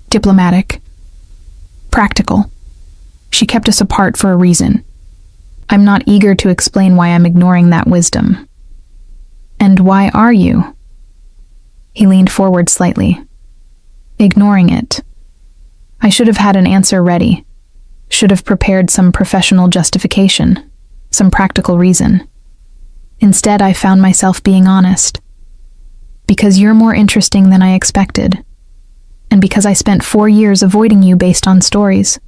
Diplomatic. Practical. She kept us apart for a reason. I'm not eager to explain why I'm ignoring that wisdom." "And why are you?" He leaned forward slightly. "Ignoring it. I should have had an answer ready. Should have prepared some professional justification, some practical reason. Instead, I found myself being honest. Because you're more interesting than I expected. And because I spent 4 years avoiding you based on stories.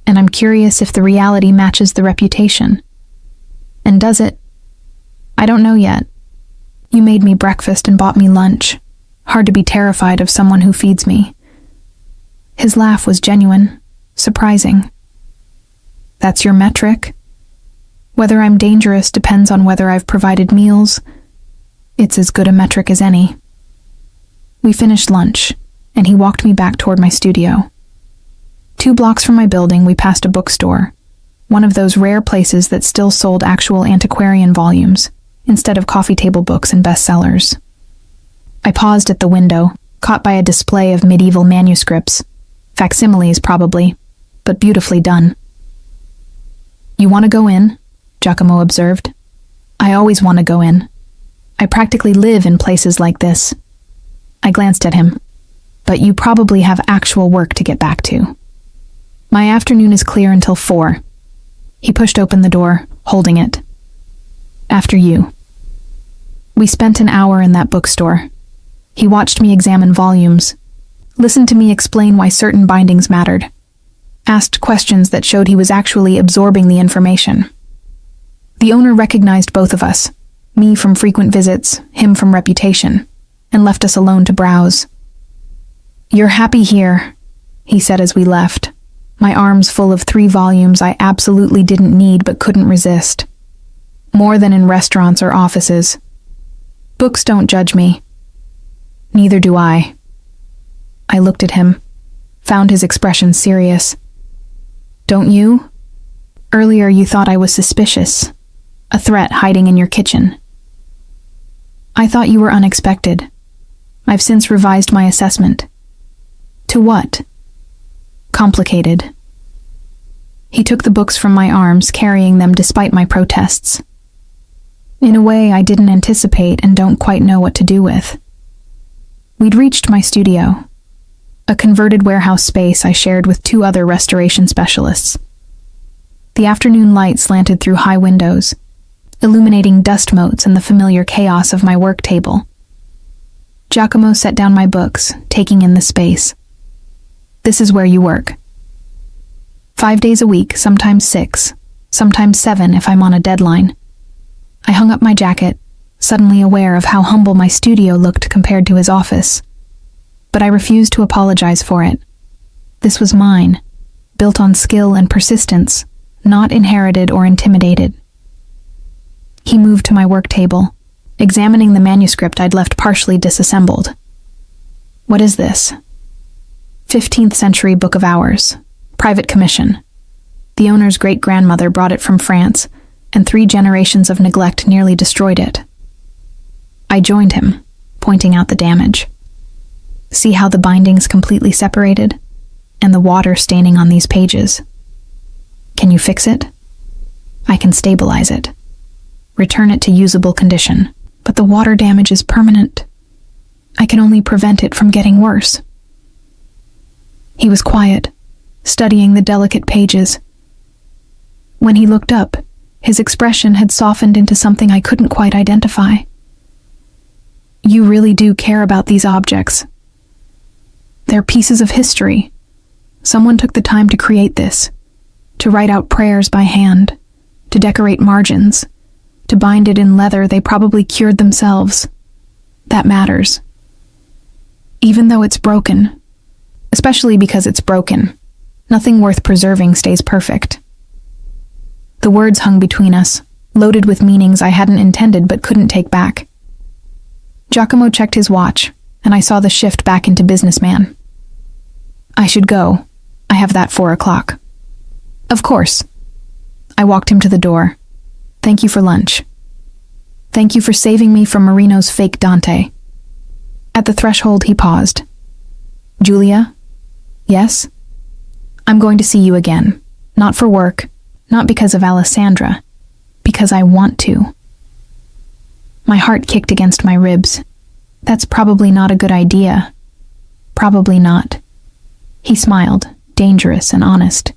And I'm curious if the reality matches the reputation. And does it? I don't know yet. You made me breakfast and bought me lunch. Hard to be terrified of someone who feeds me." His laugh was genuine, surprising. "That's your metric? Whether I'm dangerous depends on whether I've provided meals. It's as good a metric as any." We finished lunch, and he walked me back toward my studio. 2 blocks from my building, we passed a bookstore, one of those rare places that still sold actual antiquarian volumes, instead of coffee table books and bestsellers. I paused at the window, caught by a display of medieval manuscripts, facsimiles probably, but beautifully done. "You want to go in?" Giacomo observed. "I always want to go in. I practically live in places like this." I glanced at him. "But you probably have actual work to get back to." "My afternoon is clear until 4. He pushed open the door, holding it. "After you." We spent an hour in that bookstore. He watched me examine volumes, listened to me explain why certain bindings mattered, asked questions that showed he was actually absorbing the information. The owner recognized both of us, me from frequent visits, him from reputation, and left us alone to browse. "You're happy here," he said as we left, my arms full of 3 volumes I absolutely didn't need but couldn't resist. More than in restaurants or offices. Books don't judge me. Neither do I. I looked at him, found his expression serious. "Don't you? Earlier you thought I was suspicious, a threat hiding in your kitchen." "I thought you were unexpected. I've since revised my assessment." "To what?" "Complicated." He took the books from my arms, carrying them despite my protests. In a way I didn't anticipate and don't quite know what to do with. We'd reached my studio, a converted warehouse space I shared with 2 other restoration specialists. The afternoon light slanted through high windows, illuminating dust motes and the familiar chaos of my work table. Giacomo set down my books, taking in the space. "This is where you work." 5 days a week, sometimes 6, sometimes 7 if I'm on a deadline. I hung up my jacket, suddenly aware of how humble my studio looked compared to his office. But I refused to apologize for it. This was mine, built on skill and persistence, not inherited or intimidated. He moved to my work table, examining the manuscript I'd left partially disassembled. "What is this?" 15th century Book of Hours, private commission. The owner's great-grandmother brought it from France, and 3 generations of neglect nearly destroyed it. I joined him, pointing out the damage. "See how the binding's completely separated? And the water staining on these pages. Can you fix it?" "I can stabilize it. Return it to usable condition. But the water damage is permanent. I can only prevent it from getting worse." He was quiet, studying the delicate pages. When he looked up, his expression had softened into something I couldn't quite identify. "You really do care about these objects. They're pieces of history. Someone took the time to create this, to write out prayers by hand, to decorate margins, to bind it in leather they probably cured themselves. That matters. Even though it's broken, especially because it's broken, nothing worth preserving stays perfect." The words hung between us, loaded with meanings I hadn't intended but couldn't take back. Giacomo checked his watch, and I saw the shift back into businessman. "I should go. I have that 4 o'clock." "Of course." I walked him to the door. "Thank you for lunch. Thank you for saving me from Marino's fake Dante." At the threshold he paused. "Julia?" "Yes?" "I'm going to see you again. Not for work. Not because of Alessandra. Because I want to." My heart kicked against my ribs. That's probably not a good idea. Probably not. He smiled, dangerous and honest.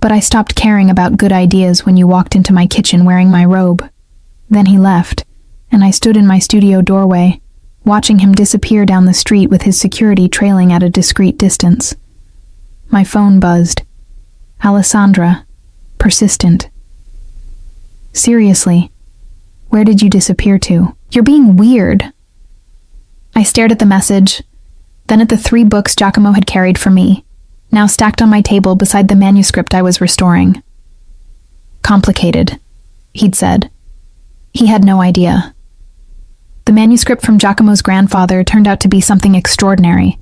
But I stopped caring about good ideas when you walked into my kitchen wearing my robe. Then he left, and I stood in my studio doorway, watching him disappear down the street with his security trailing at a discreet distance. My phone buzzed. Alessandra. Persistent. "Seriously, where did you disappear to? You're being weird." I stared at the message, then at the 3 books Giacomo had carried for me, now stacked on my table beside the manuscript I was restoring. "Complicated," he'd said. He had no idea. The manuscript from Giacomo's grandfather turned out to be something extraordinary.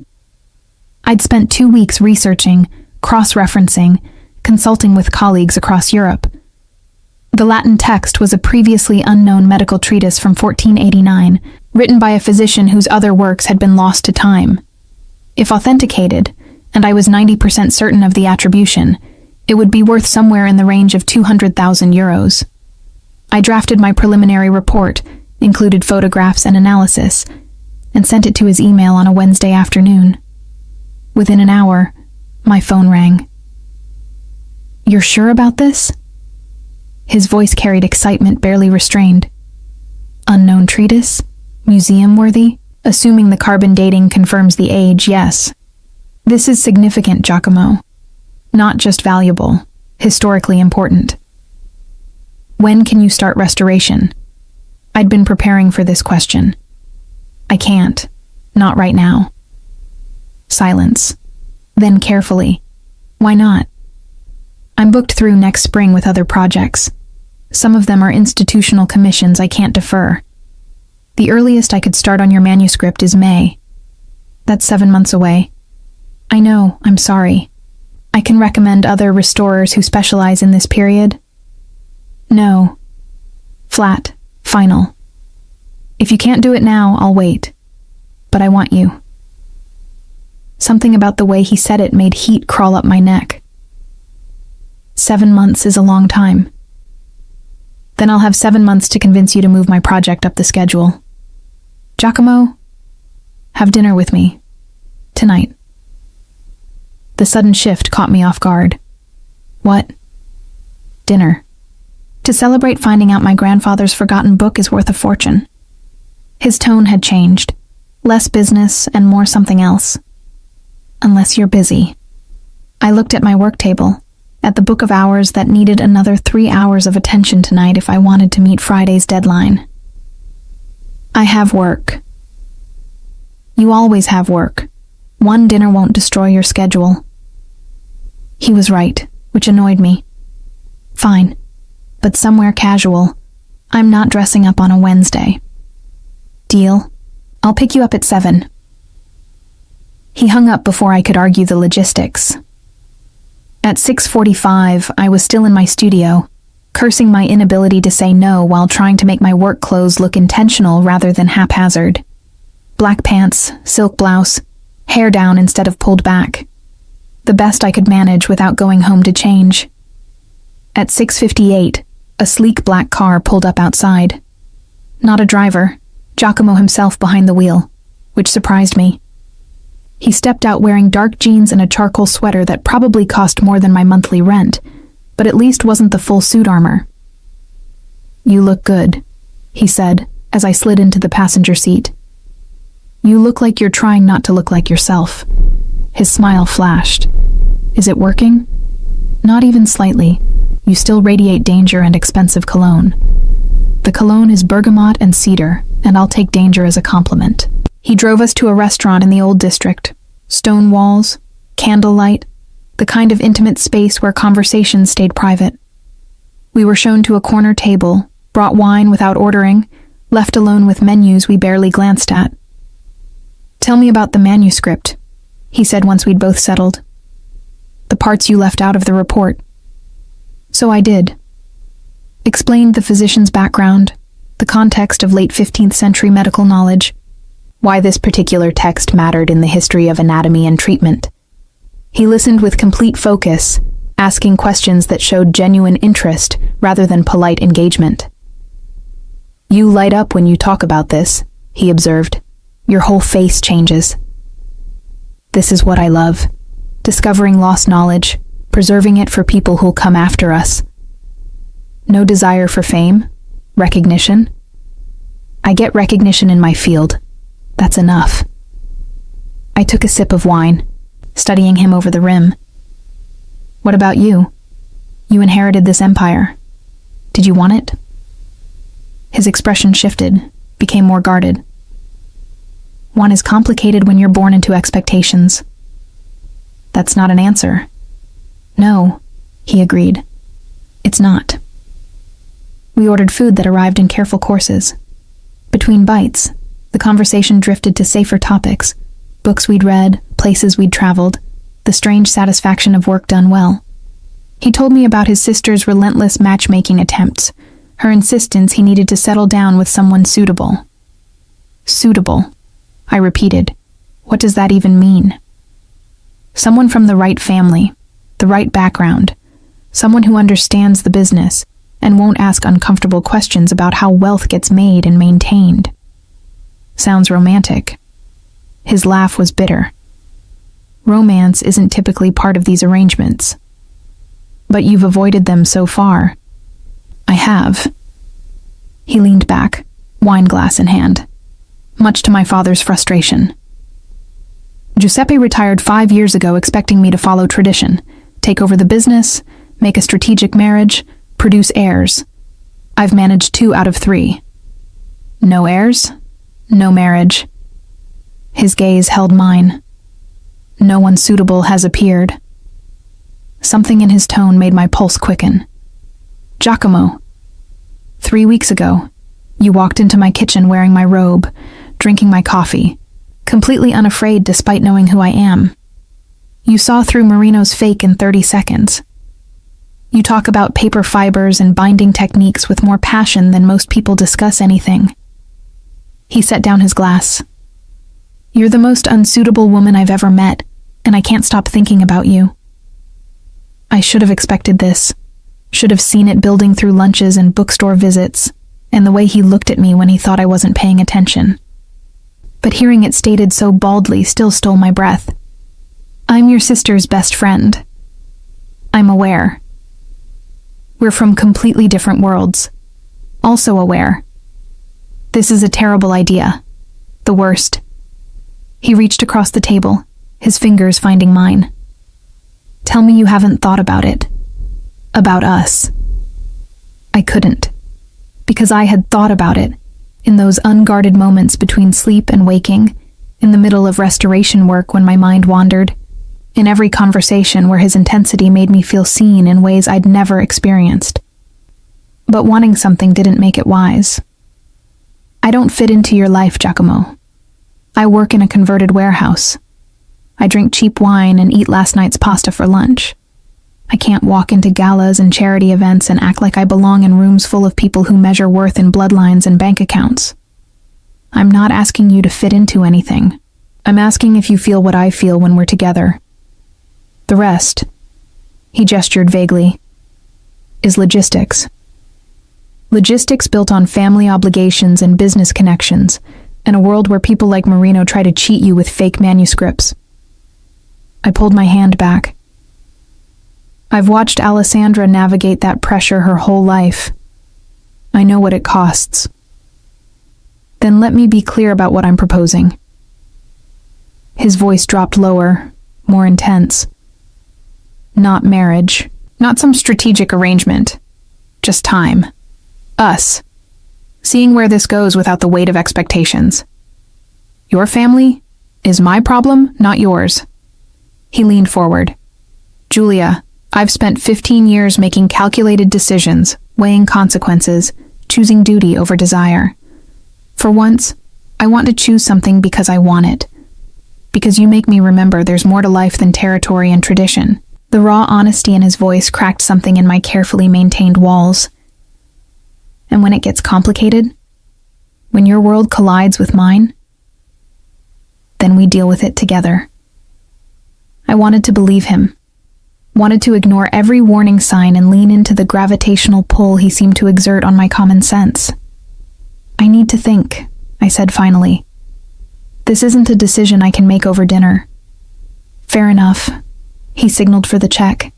I'd spent 2 weeks researching, cross-referencing, consulting with colleagues across Europe. The Latin text was a previously unknown medical treatise from 1489, written by a physician whose other works had been lost to time. If authenticated, and I was 90% certain of the attribution, it would be worth somewhere in the range of 200,000 euros. I drafted my preliminary report, included photographs and analysis, and sent it to his email on a Wednesday afternoon. Within an hour, my phone rang. "You're sure about this?" His voice carried excitement barely restrained. "Unknown treatise? Museum-worthy? Assuming the carbon dating confirms the age, yes. This is significant, Giacomo. Not just valuable, historically important. When can you start restoration? I'd been preparing for this question. I can't. Not right now. Silence. Then carefully. Why not? I'm booked through next spring with other projects. Some of them are institutional commissions I can't defer. The earliest I could start on your manuscript is May. That's 7 months away. I know, I'm sorry. I can recommend other restorers who specialize in this period. No. Flat. Final. If you can't do it now, I'll wait. But I want you. Something about the way he said it made heat crawl up my neck. 7 months is a long time. Then I'll have 7 months to convince you to move my project up the schedule. Giacomo, have dinner with me. Tonight. The sudden shift caught me off guard. What? Dinner. To celebrate finding out my grandfather's forgotten book is worth a fortune. His tone had changed. Less business and more something else. Unless you're busy. I looked at my work table, at the book of hours that needed another 3 hours of attention tonight if I wanted to meet Friday's deadline. I have work. You always have work. One dinner won't destroy your schedule. He was right, which annoyed me. Fine, but somewhere casual. I'm not dressing up on a Wednesday. Deal? I'll pick you up at 7. He hung up before I could argue the logistics. At 6:45, I was still in my studio, cursing my inability to say no while trying to make my work clothes look intentional rather than haphazard. Black pants, silk blouse, hair down instead of pulled back. The best I could manage without going home to change. At 6:58, a sleek black car pulled up outside. Not a driver, Giacomo himself behind the wheel, which surprised me. He stepped out wearing dark jeans and a charcoal sweater that probably cost more than my monthly rent, but at least wasn't the full suit armor. You look good, he said, as I slid into the passenger seat. You look like you're trying not to look like yourself. His smile flashed. Is it working? Not even slightly. You still radiate danger and expensive cologne. The cologne is bergamot and cedar, and I'll take danger as a compliment. He drove us to a restaurant in the old district. Stone walls, candlelight, the kind of intimate space where conversations stayed private. We were shown to a corner table, brought wine without ordering, left alone with menus we barely glanced at. Tell me about the manuscript, he said once we'd both settled. The parts you left out of the report. So I did. Explained the physician's background, the context of late 15th century medical knowledge, why this particular text mattered in the history of anatomy and treatment. He listened with complete focus, asking questions that showed genuine interest rather than polite engagement. You light up when you talk about this, he observed. Your whole face changes. This is what I love. Discovering lost knowledge, preserving it for people who'll come after us. No desire for fame? Recognition? I get recognition in my field. That's enough. I took a sip of wine, studying him over the rim. What about you? You inherited this empire. Did you want it? His expression shifted, became more guarded. One is complicated when you're born into expectations. That's not an answer. No, he agreed. It's not. We ordered food that arrived in careful courses. Between bites, the conversation drifted to safer topics, books we'd read, places we'd traveled, the strange satisfaction of work done well. He told me about his sister's relentless matchmaking attempts, her insistence he needed to settle down with someone suitable. Suitable, I repeated. What does that even mean? Someone from the right family, the right background, someone who understands the business and won't ask uncomfortable questions about how wealth gets made and maintained. Sounds romantic. His laugh was bitter. Romance isn't typically part of these arrangements. But you've avoided them so far. I have. He leaned back, wine glass in hand, much to my father's frustration. Giuseppe retired 5 years ago expecting me to follow tradition, take over the business, make a strategic marriage, produce heirs. I've managed 2 out of 3. No heirs, no marriage. His gaze held mine. No one suitable has appeared. Something in his tone made my pulse quicken. Giacomo, 3 weeks ago, you walked into my kitchen wearing my robe, drinking my coffee, completely unafraid despite knowing who I am. You saw through Marino's fake in 30 seconds. You talk about paper fibers and binding techniques with more passion than most people discuss anything. He set down his glass. You're the most unsuitable woman I've ever met, and I can't stop thinking about you. I should have expected this, should have seen it building through lunches and bookstore visits, and the way he looked at me when he thought I wasn't paying attention. But hearing it stated so baldly still stole my breath. I'm your sister's best friend. I'm aware. We're from completely different worlds. Also aware. This is a terrible idea. The worst. He reached across the table, his fingers finding mine. Tell me you haven't thought about it. About us. I couldn't. Because I had thought about it, in those unguarded moments between sleep and waking, in the middle of restoration work when my mind wandered, in every conversation where his intensity made me feel seen in ways I'd never experienced. But wanting something didn't make it wise. I don't fit into your life, Giacomo. I work in a converted warehouse. I drink cheap wine and eat last night's pasta for lunch. I can't walk into galas and charity events and act like I belong in rooms full of people who measure worth in bloodlines and bank accounts. I'm not asking you to fit into anything. I'm asking if you feel what I feel when we're together. The rest, he gestured vaguely, is logistics. Logistics built on family obligations and business connections, in a world where people like Marino try to cheat you with fake manuscripts. I pulled my hand back. I've watched Alessandra navigate that pressure her whole life. I know what it costs. Then let me be clear about what I'm proposing. His voice dropped lower, more intense. Not marriage, not some strategic arrangement. Just time. Us. Seeing where this goes without the weight of expectations. Your family is my problem, not yours. He leaned forward. Julia, I've spent 15 years making calculated decisions, weighing consequences, choosing duty over desire. For once, I want to choose something because I want it. Because you make me remember there's more to life than territory and tradition. The raw honesty in his voice cracked something in my carefully maintained walls. And when it gets complicated, when your world collides with mine, then we deal with it together. I wanted to believe him, wanted to ignore every warning sign and lean into the gravitational pull he seemed to exert on my common sense. I need to think, I said finally. This isn't a decision I can make over dinner. Fair enough. He signaled for the check.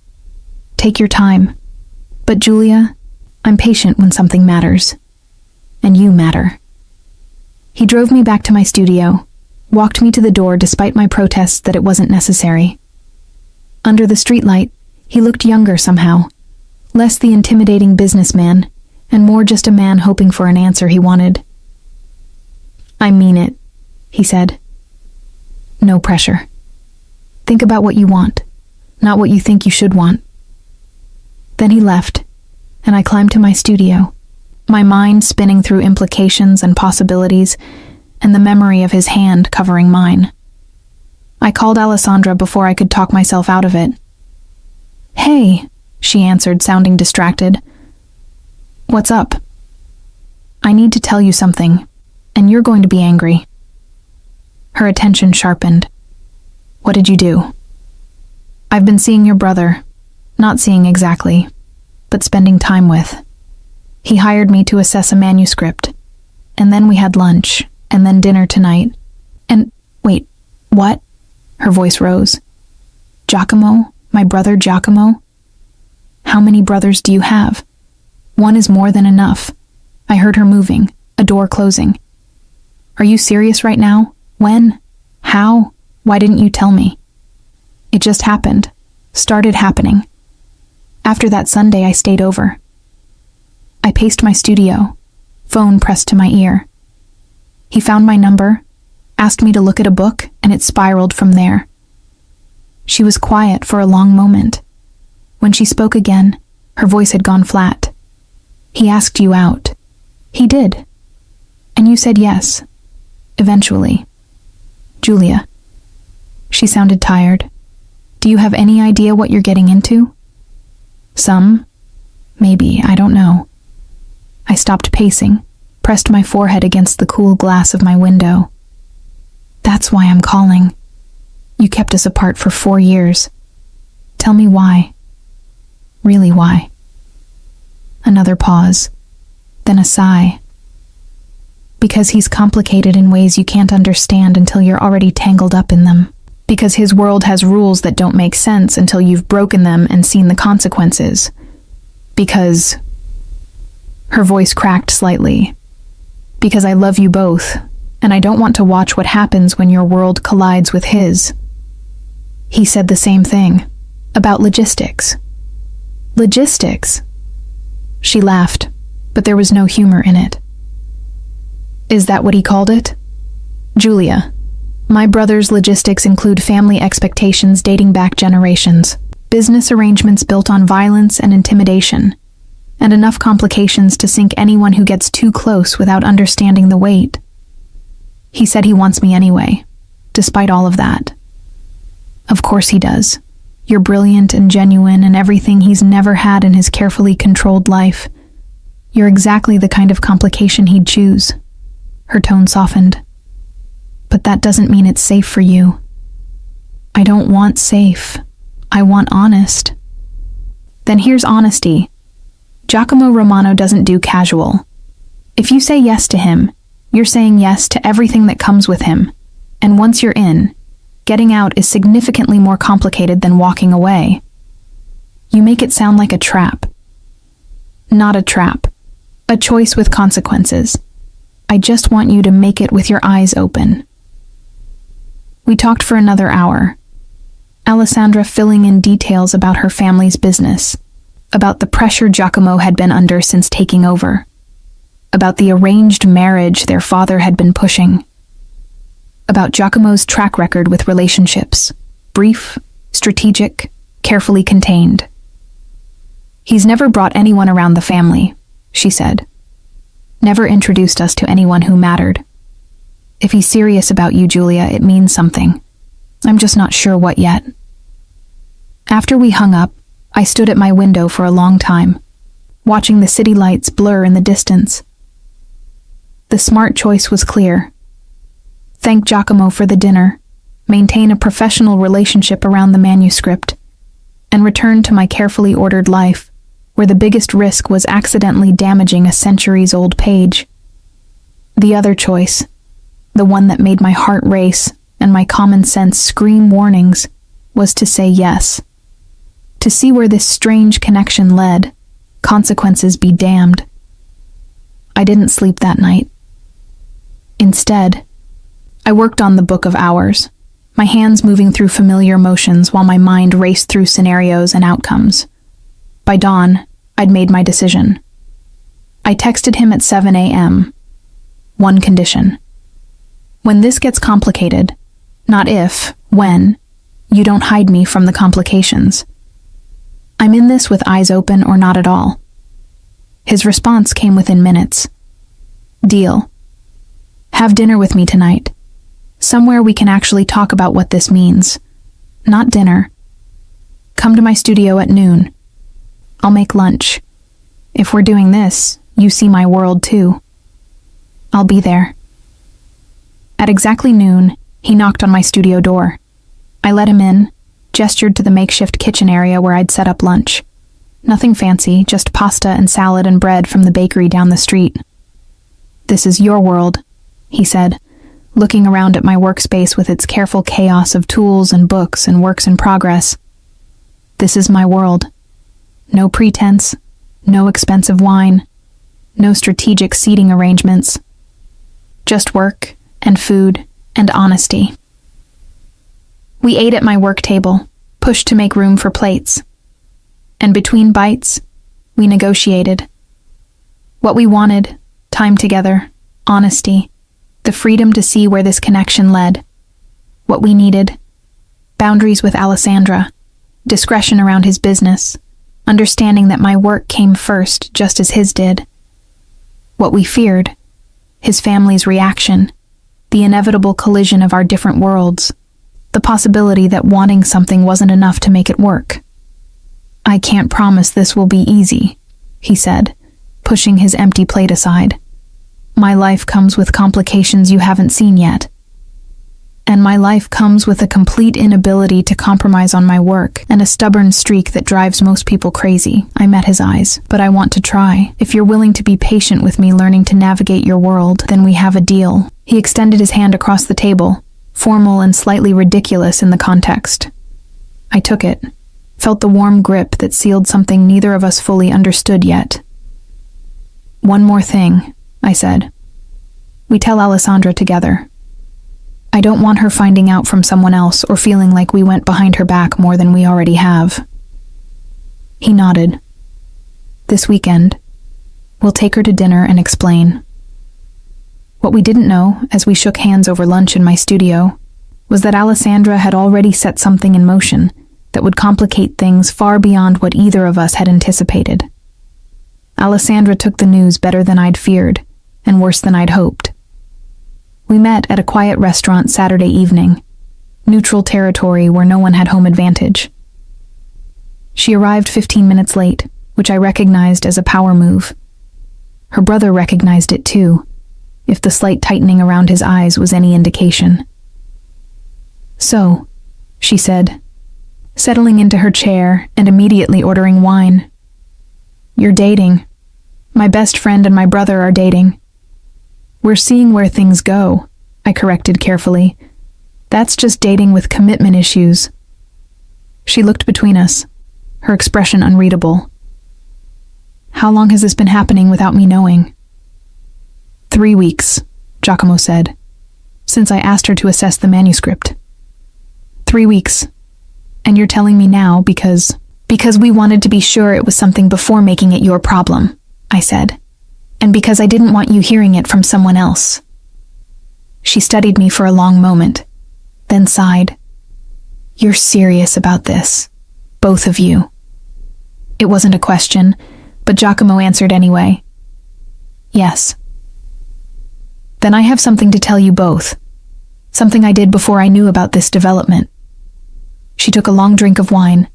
Take your time. But Julia, I'm patient when something matters. And you matter. He drove me back to my studio, walked me to the door despite my protests that it wasn't necessary. Under the streetlight, he looked younger somehow, less the intimidating businessman, and more just a man hoping for an answer he wanted. I mean it, he said. No pressure. Think about what you want, not what you think you should want. Then he left, and I climbed to my studio, my mind spinning through implications and possibilities, and the memory of his hand covering mine. I called Alessandra before I could talk myself out of it. Hey, she answered, sounding distracted. What's up? I need to tell you something, and you're going to be angry. Her attention sharpened. What did you do? I've been seeing your brother, not seeing exactly, but spending time with. He hired me to assess a manuscript, and then we had lunch, and then dinner tonight. And, wait, what? Her voice rose. Giacomo? My brother Giacomo? How many brothers do you have? One is more than enough. I heard her moving, a door closing. Are you serious right now? When? How? Why didn't you tell me? It just happened. Started happening. After that Sunday, I stayed over. I paced my studio, phone pressed to my ear. He found my number, asked me to look at a book, and it spiraled from there. She was quiet for a long moment. When she spoke again, her voice had gone flat. He asked you out. He did. And you said yes. Eventually. Julia. She sounded tired. Do you have any idea what you're getting into? Some. Maybe, I don't know. I stopped pacing, pressed my forehead against the cool glass of my window. That's why I'm calling. You kept us apart for 4 years. Tell me why. Really why? Another pause, then a sigh. Because he's complicated in ways you can't understand until you're already tangled up in them. Because his world has rules that don't make sense until you've broken them and seen the consequences. Because... Her voice cracked slightly. Because I love you both, and I don't want to watch what happens when your world collides with his. He said the same thing, about logistics. Logistics? She laughed, but there was no humor in it. Is that what he called it? Julia, my brother's logistics include family expectations dating back generations, business arrangements built on violence and intimidation, and enough complications to sink anyone who gets too close without understanding the weight. He said he wants me anyway, despite all of that. Of course he does. You're brilliant and genuine and everything he's never had in his carefully controlled life. You're exactly the kind of complication he'd choose. Her tone softened. But that doesn't mean it's safe for you. I don't want safe. I want honest. Then here's honesty. Giacomo Romano doesn't do casual. If you say yes to him, you're saying yes to everything that comes with him. And once you're in, getting out is significantly more complicated than walking away. You make it sound like a trap. Not a trap. A choice with consequences. I just want you to make it with your eyes open. We talked for another hour. Alessandra filling in details about her family's business, about the pressure Giacomo had been under since taking over, about the arranged marriage their father had been pushing, about Giacomo's track record with relationships, brief, strategic, carefully contained. He's never brought anyone around the family, she said. Never introduced us to anyone who mattered. If he's serious about you, Julia, it means something. I'm just not sure what yet. After we hung up, I stood at my window for a long time, watching the city lights blur in the distance. The smart choice was clear. Thank Giacomo for the dinner, maintain a professional relationship around the manuscript, and return to my carefully ordered life, where the biggest risk was accidentally damaging a centuries-old page. The other choice, the one that made my heart race and my common sense scream warnings, was to say yes. To see where this strange connection led, consequences be damned. I didn't sleep that night. Instead, I worked on the Book of Hours, my hands moving through familiar motions while my mind raced through scenarios and outcomes. By dawn, I'd made my decision. I texted him at 7 a.m. One condition. When this gets complicated, not if, when, you don't hide me from the complications. I'm in this with eyes open or not at all. His response came within minutes. Deal. Have dinner with me tonight. Somewhere we can actually talk about what this means. Not dinner. Come to my studio at noon. I'll make lunch. If we're doing this, you see my world too. I'll be there. At exactly noon, he knocked on my studio door. I let him in, gestured to the makeshift kitchen area where I'd set up lunch. Nothing fancy, just pasta and salad and bread from the bakery down the street. This is your world, he said, looking around at my workspace with its careful chaos of tools and books and works in progress. This is my world. No pretense, no expensive wine, no strategic seating arrangements. Just work and food and honesty. We ate at my work table, pushed to make room for plates. And between bites, we negotiated. What we wanted, time together, honesty, the freedom to see where this connection led. What we needed, boundaries with Alessandra, discretion around his business, understanding that my work came first just as his did. What we feared, his family's reaction, the inevitable collision of our different worlds, the possibility that wanting something wasn't enough to make it work. I can't promise this will be easy, he said, pushing his empty plate aside. My life comes with complications you haven't seen yet. And my life comes with a complete inability to compromise on my work and a stubborn streak that drives most people crazy. I met his eyes, but I want to try. If you're willing to be patient with me learning to navigate your world, then we have a deal. He extended his hand across the table, formal and slightly ridiculous in the context. I took it, felt the warm grip that sealed something neither of us fully understood yet. One more thing, I said. We tell Alessandra together. I don't want her finding out from someone else or feeling like we went behind her back more than we already have. He nodded. This weekend, we'll take her to dinner and explain. What we didn't know, as we shook hands over lunch in my studio, was that Alessandra had already set something in motion that would complicate things far beyond what either of us had anticipated. Alessandra took the news better than I'd feared, and worse than I'd hoped. We met at a quiet restaurant Saturday evening, neutral territory where no one had home advantage. She arrived 15 minutes late, which I recognized as a power move. Her brother recognized it too, if the slight tightening around his eyes was any indication. So, she said, settling into her chair and immediately ordering wine. You're dating. My best friend and my brother are dating. We're seeing where things go, I corrected carefully. That's just dating with commitment issues. She looked between us, her expression unreadable. How long has this been happening without me knowing? 3 weeks, Giacomo said, since I asked her to assess the manuscript. 3 weeks. And you're telling me now because we wanted to be sure it was something before making it your problem, I said. And because I didn't want you hearing it from someone else. She studied me for a long moment, then sighed. You're serious about this, both of you. It wasn't a question, but Giacomo answered anyway. Yes. Then I have something to tell you both, something I did before I knew about this development. She took a long drink of wine.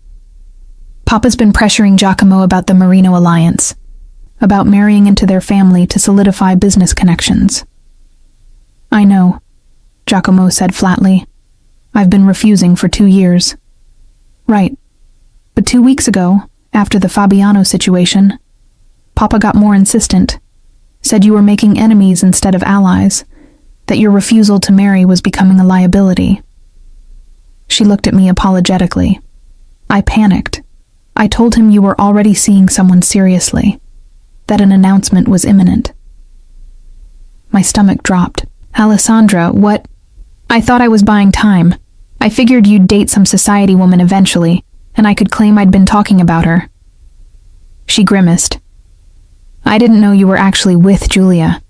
Papa's been pressuring Giacomo about the Marino alliance, about marrying into their family to solidify business connections. I know, Giacomo said flatly. I've been refusing for 2 years. Right. But 2 weeks ago, after the Fabiano situation, Papa got more insistent, said you were making enemies instead of allies, that your refusal to marry was becoming a liability. She looked at me apologetically. I panicked. I told him you were already seeing someone seriously, that an announcement was imminent. My stomach dropped. Alessandra, what? I thought I was buying time. I figured you'd date some society woman eventually, and I could claim I'd been talking about her. She grimaced. I didn't know you were actually with Julia.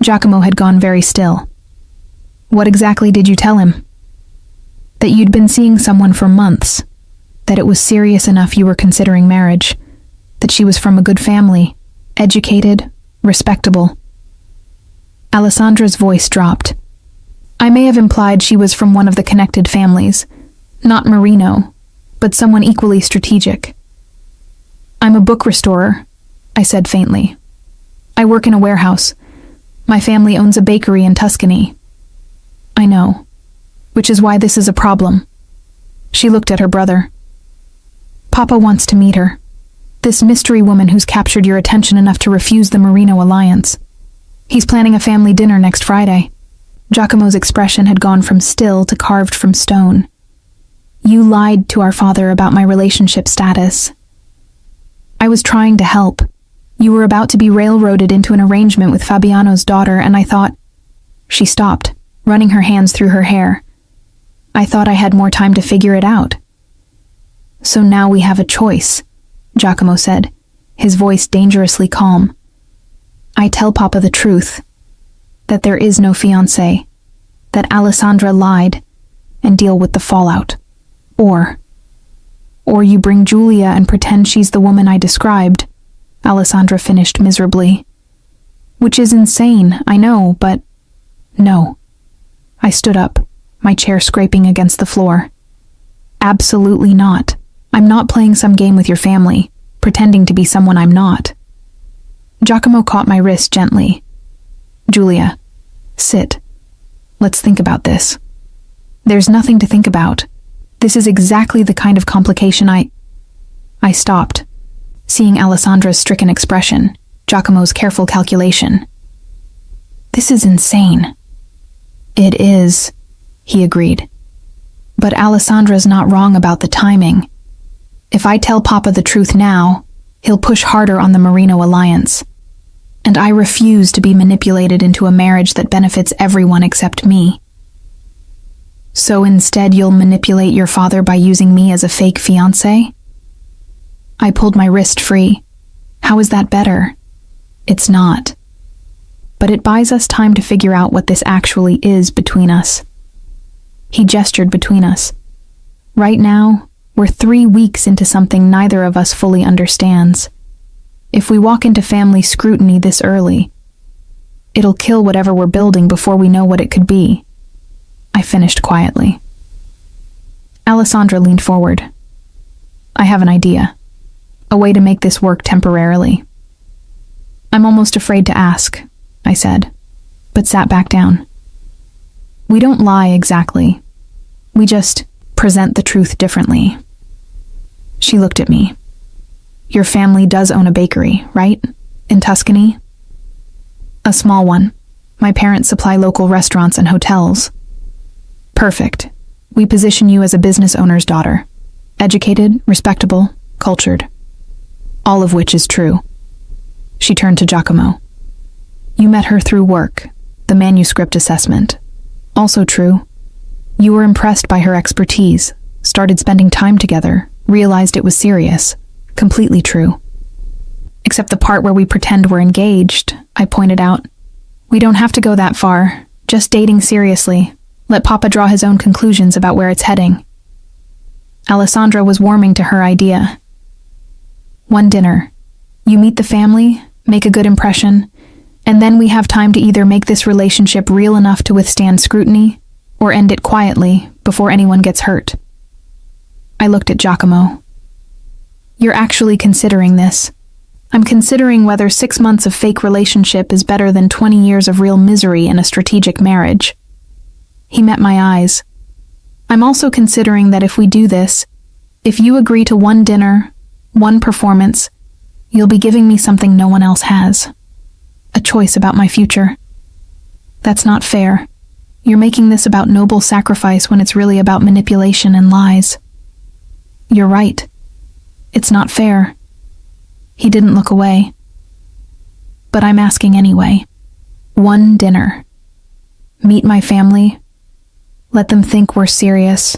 Giacomo had gone very still. What exactly did you tell him? That you'd been seeing someone for months, that it was serious enough you were considering marriage, that she was from a good family, educated, respectable. Alessandra's voice dropped. I may have implied she was from one of the connected families, not Marino, but someone equally strategic. I'm a book restorer, I said faintly. I work in a warehouse. My family owns a bakery in Tuscany. I know, which is why this is a problem. She looked at her brother. Papa wants to meet her. This mystery woman who's captured your attention enough to refuse the Marino alliance. He's planning a family dinner next Friday. Giacomo's expression had gone from still to carved from stone. You lied to our father about my relationship status. I was trying to help. You were about to be railroaded into an arrangement with Fabiano's daughter, and I thought... She stopped, running her hands through her hair. I thought I had more time to figure it out. So now we have a choice, Giacomo said, his voice dangerously calm. I tell Papa the truth, that there is no fiancé, that Alessandra lied, and deal with the fallout. Or you bring Julia and pretend she's the woman I described, Alessandra finished miserably. Which is insane, I know, but no. I stood up, my chair scraping against the floor. Absolutely not. I'm not playing some game with your family, pretending to be someone I'm not. Giacomo caught my wrist gently. Julia, sit. Let's think about this. There's nothing to think about. This is exactly the kind of complication I stopped, seeing Alessandra's stricken expression, Giacomo's careful calculation. This is insane. It is, he agreed. But Alessandra's not wrong about the timing. If I tell Papa the truth now, he'll push harder on the Marino alliance. And I refuse to be manipulated into a marriage that benefits everyone except me. So instead you'll manipulate your father by using me as a fake fiancé? I pulled my wrist free. How is that better? It's not. But it buys us time to figure out what this actually is between us. He gestured between us. Right now, we're 3 weeks into something neither of us fully understands. If we walk into family scrutiny this early, it'll kill whatever we're building before we know what it could be. I finished quietly. Alessandra leaned forward. I have an idea. A way to make this work temporarily. I'm almost afraid to ask, I said, but sat back down. We don't lie exactly. We just present the truth differently. She looked at me. Your family does own a bakery, right? In Tuscany? A small one. My parents supply local restaurants and hotels. Perfect. We position you as a business owner's daughter. Educated, respectable, cultured. All of which is true. She turned to Giacomo. You met her through work, the manuscript assessment. Also true. You were impressed by her expertise, started spending time together, realized it was serious. Completely true. Except the part where we pretend we're engaged, I pointed out. We don't have to go that far, just dating seriously. Let Papa draw his own conclusions about where it's heading. Alessandra was warming to her idea. One dinner. You meet the family, make a good impression, and then we have time to either make this relationship real enough to withstand scrutiny, or end it quietly before anyone gets hurt. I looked at Giacomo. You're actually considering this. I'm considering whether 6 months of fake relationship is better than 20 years of real misery in a strategic marriage. He met my eyes. I'm also considering that if we do this, if you agree to one dinner, one performance, you'll be giving me something no one else has. A choice about my future. That's not fair. You're making this about noble sacrifice when it's really about manipulation and lies. You're right. It's not fair. He didn't look away. But I'm asking anyway. One dinner. Meet my family. Let them think we're serious.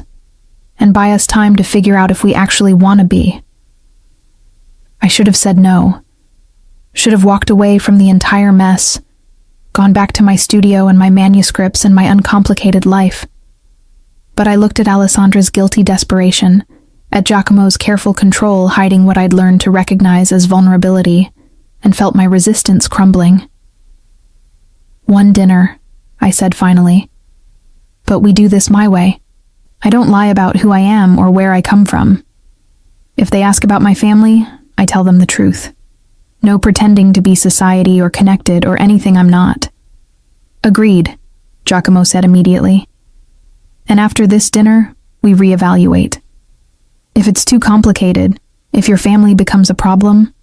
And buy us time to figure out if we actually want to be. I should have said no. Should have walked away from the entire mess. Gone back to my studio and my manuscripts and my uncomplicated life. But I looked at Alessandra's guilty desperation, at Giacomo's careful control hiding what I'd learned to recognize as vulnerability, and felt my resistance crumbling. One dinner, I said finally. But we do this my way. I don't lie about who I am or where I come from. If they ask about my family, I tell them the truth. No pretending to be society or connected or anything I'm not. Agreed, Giacomo said immediately. And after this dinner, we reevaluate. If it's too complicated, if your family becomes a problem,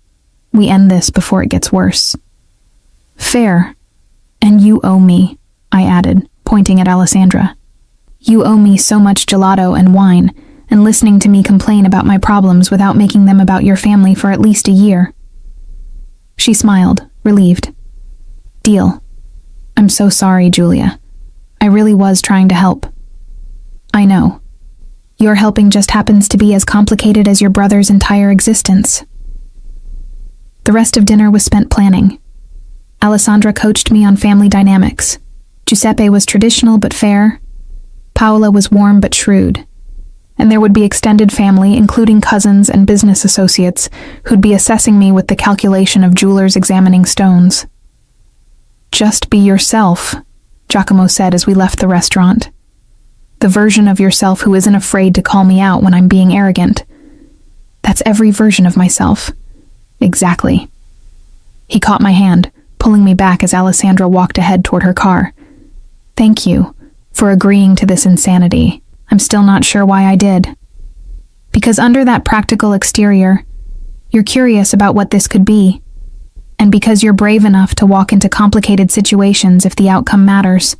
we end this before it gets worse. Fair. And you owe me, I added, pointing at Alessandra. You owe me so much gelato and wine, and listening to me complain about my problems without making them about your family for at least a year. She smiled, relieved. Deal. I'm so sorry, Julia. I really was trying to help. I know. Your helping just happens to be as complicated as your brother's entire existence. The rest of dinner was spent planning. Alessandra coached me on family dynamics. Giuseppe was traditional but fair. Paola was warm but shrewd. And there would be extended family, including cousins and business associates, who'd be assessing me with the calculation of jewelers examining stones. Just be yourself, Giacomo said as we left the restaurant. The version of yourself who isn't afraid to call me out when I'm being arrogant. That's every version of myself. Exactly. He caught my hand, pulling me back as Alessandra walked ahead toward her car. Thank you for agreeing to this insanity. I'm still not sure why I did. Because under that practical exterior, you're curious about what this could be. And because you're brave enough to walk into complicated situations if the outcome matters.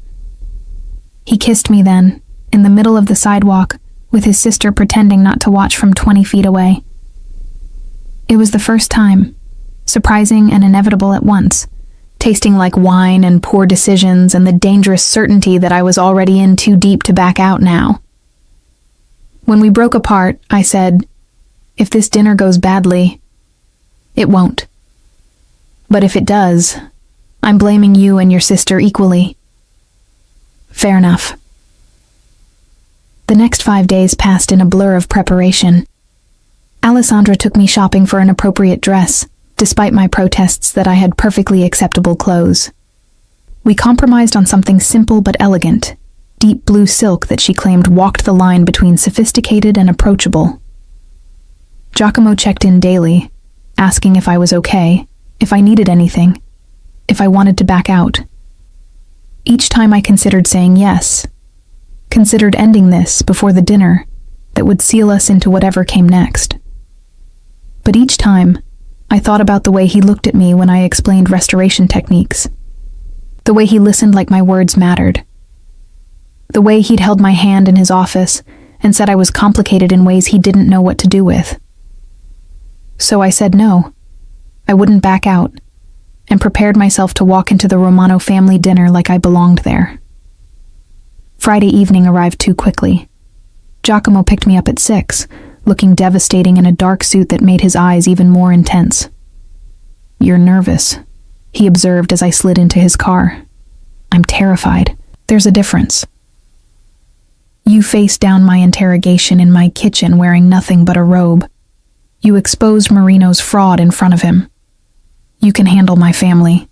He kissed me then, in the middle of the sidewalk, with his sister pretending not to watch from 20 feet away. It was the first time, surprising and inevitable at once, tasting like wine and poor decisions and the dangerous certainty that I was already in too deep to back out now. When we broke apart, I said, if this dinner goes badly, it won't. But if it does, I'm blaming you and your sister equally. Fair enough. The next 5 days passed in a blur of preparation. Alessandra took me shopping for an appropriate dress, despite my protests that I had perfectly acceptable clothes. We compromised on something simple but elegant, deep blue silk that she claimed walked the line between sophisticated and approachable. Giacomo checked in daily, asking if I was okay, if I needed anything, if I wanted to back out. Each time I considered saying yes, considered ending this before the dinner that would seal us into whatever came next. But each time, I thought about the way he looked at me when I explained restoration techniques, the way he listened like my words mattered, the way he'd held my hand in his office and said I was complicated in ways he didn't know what to do with. So I said no, I wouldn't back out, and prepared myself to walk into the Romano family dinner like I belonged there. Friday evening arrived too quickly. Giacomo picked me up at 6, looking devastating in a dark suit that made his eyes even more intense. You're nervous, he observed as I slid into his car. I'm terrified. There's a difference. You faced down my interrogation in my kitchen wearing nothing but a robe. You exposed Marino's fraud in front of him. You can handle my family.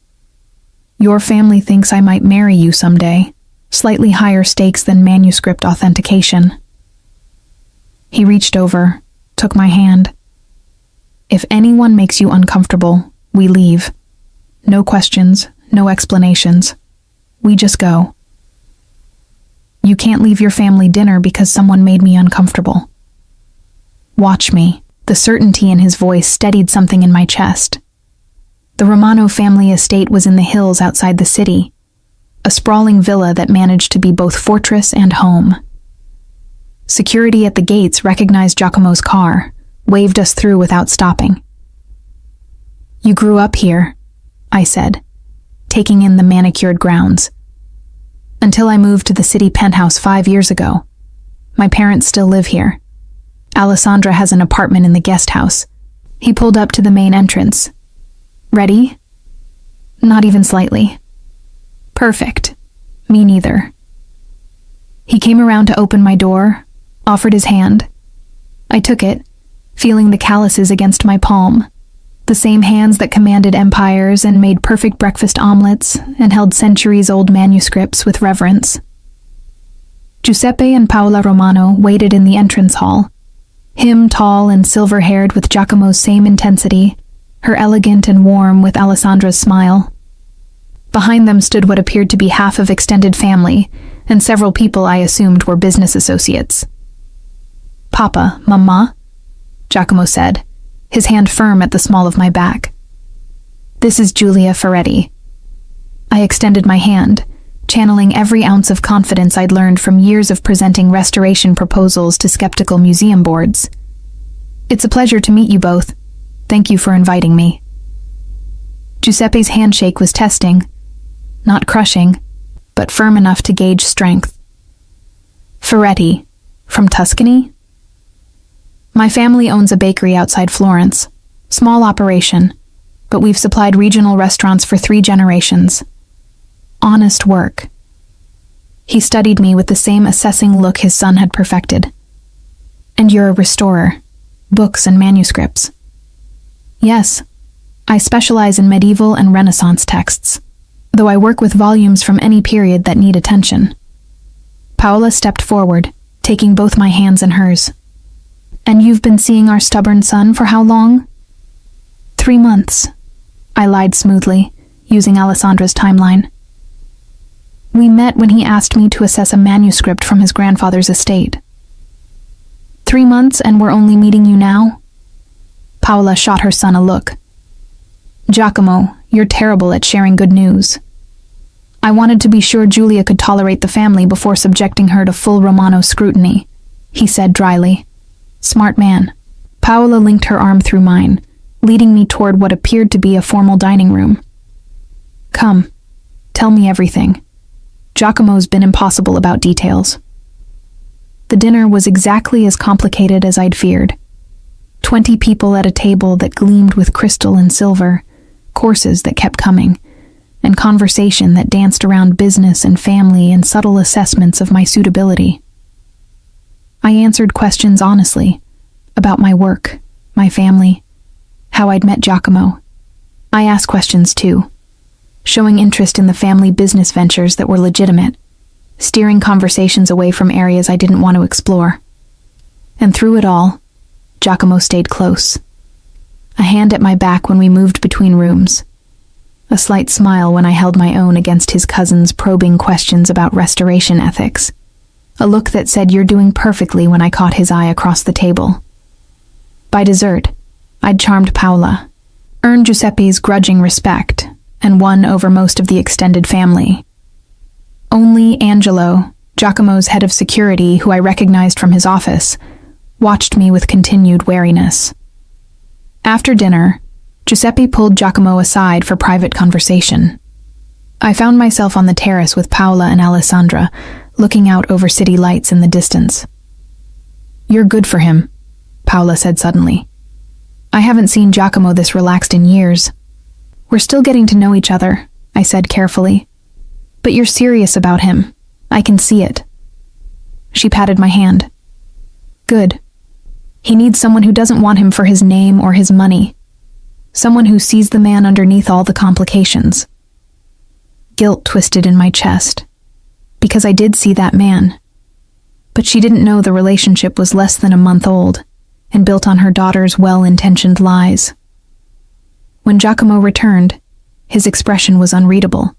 Your family thinks I might marry you someday, slightly higher stakes than manuscript authentication. He reached over, took my hand. If anyone makes you uncomfortable, we leave. No questions, no explanations. We just go. You can't leave your family dinner because someone made me uncomfortable. Watch me. The certainty in his voice steadied something in my chest. The Romano family estate was in the hills outside the city, a sprawling villa that managed to be both fortress and home. Security at the gates recognized Giacomo's car, waved us through without stopping. You grew up here, I said, taking in the manicured grounds. Until I moved to the city penthouse 5 years ago. My parents still live here. Alessandra has an apartment in the guest house. He pulled up to the main entrance. Ready? Not even slightly. Perfect. Me neither. He came around to open my door, offered his hand. I took it, feeling the calluses against my palm, the same hands that commanded empires and made perfect breakfast omelets and held centuries-old manuscripts with reverence. Giuseppe and Paola Romano waited in the entrance hall, him tall and silver-haired with Giacomo's same intensity, her elegant and warm with Alessandra's smile. Behind them stood what appeared to be half of extended family, and several people I assumed were business associates. Papa, Mamma, Giacomo said, his hand firm at the small of my back. This is Giulia Ferretti. I extended my hand, channeling every ounce of confidence I'd learned from years of presenting restoration proposals to skeptical museum boards. It's a pleasure to meet you both. Thank you for inviting me. Giuseppe's handshake was testing, not crushing, but firm enough to gauge strength. Ferretti, From Tuscany? My family owns a bakery outside Florence. Small operation, but we've supplied regional restaurants for 3 generations. Honest work. He studied me with the same assessing look his son had perfected. And you're a restorer. Books and manuscripts. Yes, I specialize in medieval and Renaissance texts, though I work with volumes from any period that need attention. Paola stepped forward, taking both my hands in hers. And you've been seeing our stubborn son for how long? 3 months. I lied smoothly, using Alessandra's timeline. We met when he asked me to assess a manuscript from his grandfather's estate. 3 months and we're only meeting you now? Paola shot her son a look. Giacomo, you're terrible at sharing good news. I wanted to be sure Giulia could tolerate the family before subjecting her to full Romano scrutiny, he said dryly. Smart man. Paola linked her arm through mine, leading me toward what appeared to be a formal dining room. Come, tell me everything. Giacomo's been impossible about details. The dinner was exactly as complicated as I'd feared. 20 people at a table that gleamed with crystal and silver, courses that kept coming, and conversation that danced around business and family and subtle assessments of my suitability. I answered questions honestly, about my work, my family, how I'd met Giacomo. I asked questions too, showing interest in the family business ventures that were legitimate, steering conversations away from areas I didn't want to explore. And through it all, Giacomo stayed close. A hand at my back when we moved between rooms. A slight smile when I held my own against his cousin's probing questions about restoration ethics. A look that said you're doing perfectly when I caught his eye across the table. By dessert, I'd charmed Paola, earned Giuseppe's grudging respect, and won over most of the extended family. Only Angelo, Giacomo's head of security, who I recognized from his office, watched me with continued wariness. After dinner, Giuseppe pulled Giacomo aside for private conversation. I found myself on the terrace with Paola and Alessandra, looking out over city lights in the distance. You're good for him, Paola said suddenly. I haven't seen Giacomo this relaxed in years. We're still getting to know each other, I said carefully. But you're serious about him. I can see it. She patted my hand. Good. He needs someone who doesn't want him for his name or his money. Someone who sees the man underneath all the complications. Guilt twisted in my chest, because I did see that man. But she didn't know the relationship was less than a month old and built on her daughter's well-intentioned lies. When Giacomo returned, his expression was unreadable.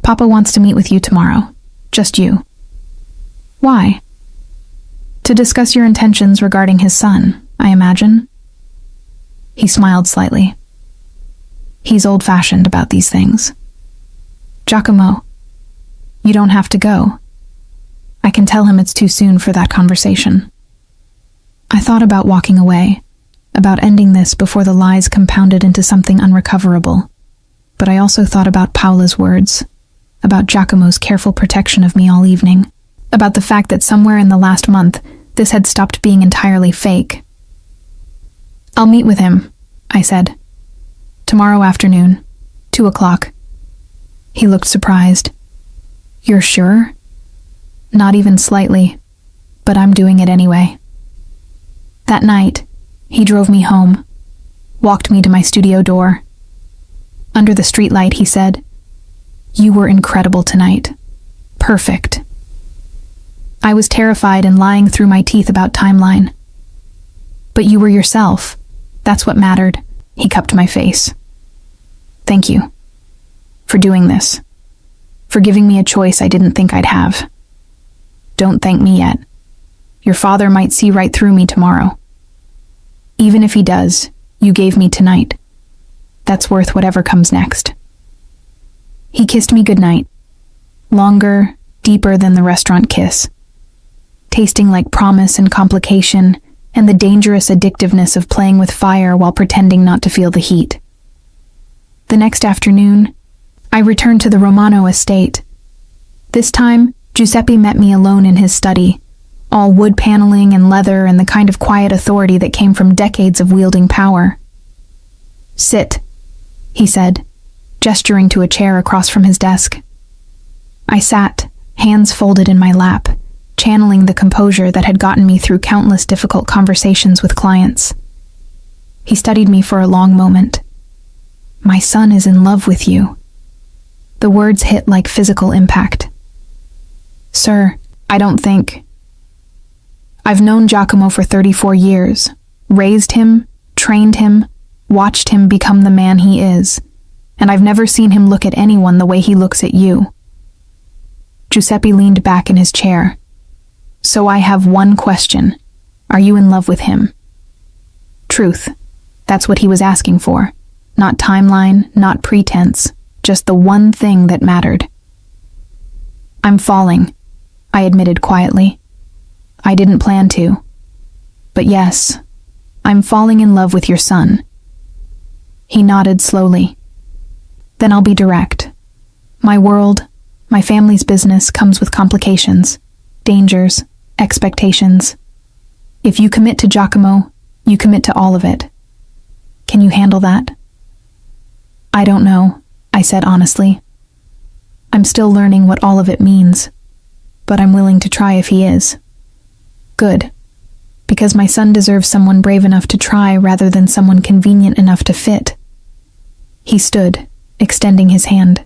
Papa wants to meet with you tomorrow. Just you. Why? To discuss your intentions regarding his son, I imagine. He smiled slightly. He's old-fashioned about these things. Giacomo, you don't have to go. I can tell him it's too soon for that conversation. I thought about walking away, about ending this before the lies compounded into something unrecoverable. But I also thought about Paola's words, about Giacomo's careful protection of me all evening, about the fact that somewhere in the last month, this had stopped being entirely fake. I'll meet with him, I said. Tomorrow afternoon, 2 o'clock. He looked surprised. You're sure? Not even slightly, but I'm doing it anyway. That night, he drove me home, walked me to my studio door. Under the streetlight, he said, You were incredible tonight. Perfect. I was terrified and lying through my teeth about timeline. But you were yourself. That's what mattered. He cupped my face. Thank you. For doing this. For giving me a choice I didn't think I'd have. Don't thank me yet. Your father might see right through me tomorrow. Even if he does, you gave me tonight. That's worth whatever comes next. He kissed me goodnight. Longer, deeper than the restaurant kiss. Tasting like promise and complication, and the dangerous addictiveness of playing with fire while pretending not to feel the heat. The next afternoon, I returned to the Romano estate. This time, Giuseppe met me alone in his study, all wood paneling and leather and the kind of quiet authority that came from decades of wielding power. "Sit," he said, gesturing to a chair across from his desk. I sat, hands folded in my lap, channeling the composure that had gotten me through countless difficult conversations with clients. He studied me for a long moment. "My son is in love with you." The words hit like physical impact. "Sir, I don't think..." I've known Giacomo for 34 years, raised him, trained him, watched him become the man he is, and I've never seen him look at anyone the way he looks at you. Giuseppe leaned back in his chair. "So I have one question. Are you in love with him?" Truth. That's what he was asking for. Not timeline, not pretense, just the one thing that mattered. "I'm falling," I admitted quietly. "I didn't plan to. But yes, I'm falling in love with your son." He nodded slowly. "Then I'll be direct. My world, my family's business comes with complications, dangers, expectations. If you commit to Giacomo, you commit to all of it. Can you handle that?" "I don't know," I said honestly. "I'm still learning what all of it means, but I'm willing to try if he is." "Good, because my son deserves someone brave enough to try rather than someone convenient enough to fit." He stood, extending his hand.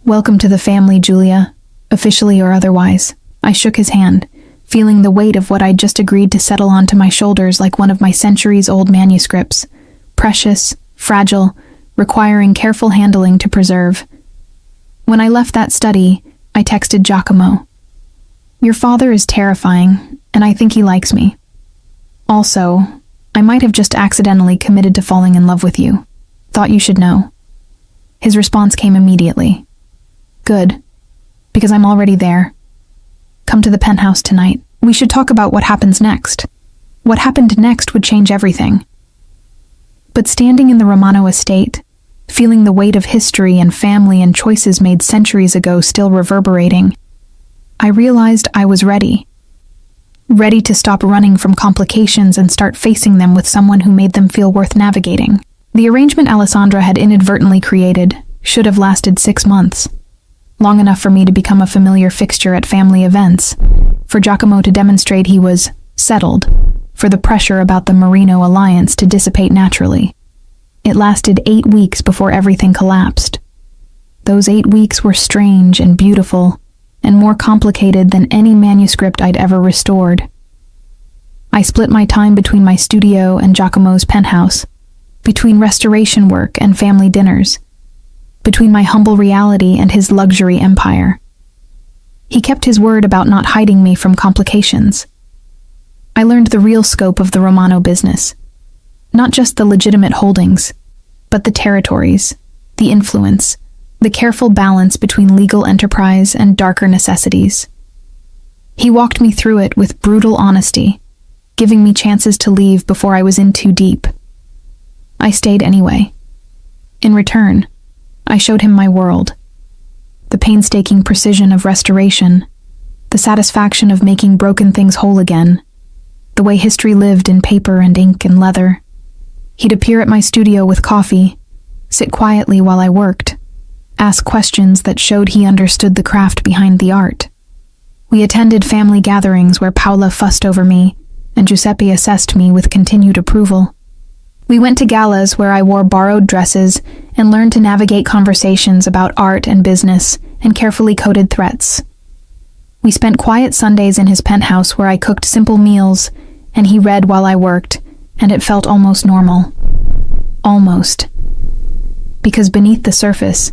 "Welcome to the family, Julia, officially or otherwise." I shook his hand, feeling the weight of what I'd just agreed to settle onto my shoulders like one of my centuries-old manuscripts, precious, fragile, requiring careful handling to preserve. When I left that study, I texted Giacomo. "Your father is terrifying, and I think he likes me. Also, I might have just accidentally committed to falling in love with you. Thought you should know." His response came immediately. "Good, because I'm already there. Come to the penthouse tonight. We should talk about what happens next." What happened next would change everything. But standing in the Romano estate, feeling the weight of history and family and choices made centuries ago still reverberating, I realized I was ready. Ready to stop running from complications and start facing them with someone who made them feel worth navigating. The arrangement Alessandra had inadvertently created should have lasted 6 months. Long enough for me to become a familiar fixture at family events, for Giacomo to demonstrate he was settled, for the pressure about the Marino alliance to dissipate naturally. It lasted 8 weeks before everything collapsed. Those 8 weeks were strange and beautiful, and more complicated than any manuscript I'd ever restored. I split my time between my studio and Giacomo's penthouse, between restoration work and family dinners, between my humble reality and his luxury empire. He kept his word about not hiding me from complications. I learned the real scope of the Romano business, not just the legitimate holdings, but the territories, the influence, the careful balance between legal enterprise and darker necessities. He walked me through it with brutal honesty, giving me chances to leave before I was in too deep. I stayed anyway. In return, I showed him my world. The painstaking precision of restoration, the satisfaction of making broken things whole again, the way history lived in paper and ink and leather. He'd appear at my studio with coffee, sit quietly while I worked, ask questions that showed he understood the craft behind the art. We attended family gatherings where Paola fussed over me, and Giuseppe assessed me with continued approval. We went to galas where I wore borrowed dresses and learned to navigate conversations about art and business and carefully coded threats. We spent quiet Sundays in his penthouse where I cooked simple meals and he read while I worked, and it felt almost normal. Almost. Because beneath the surface,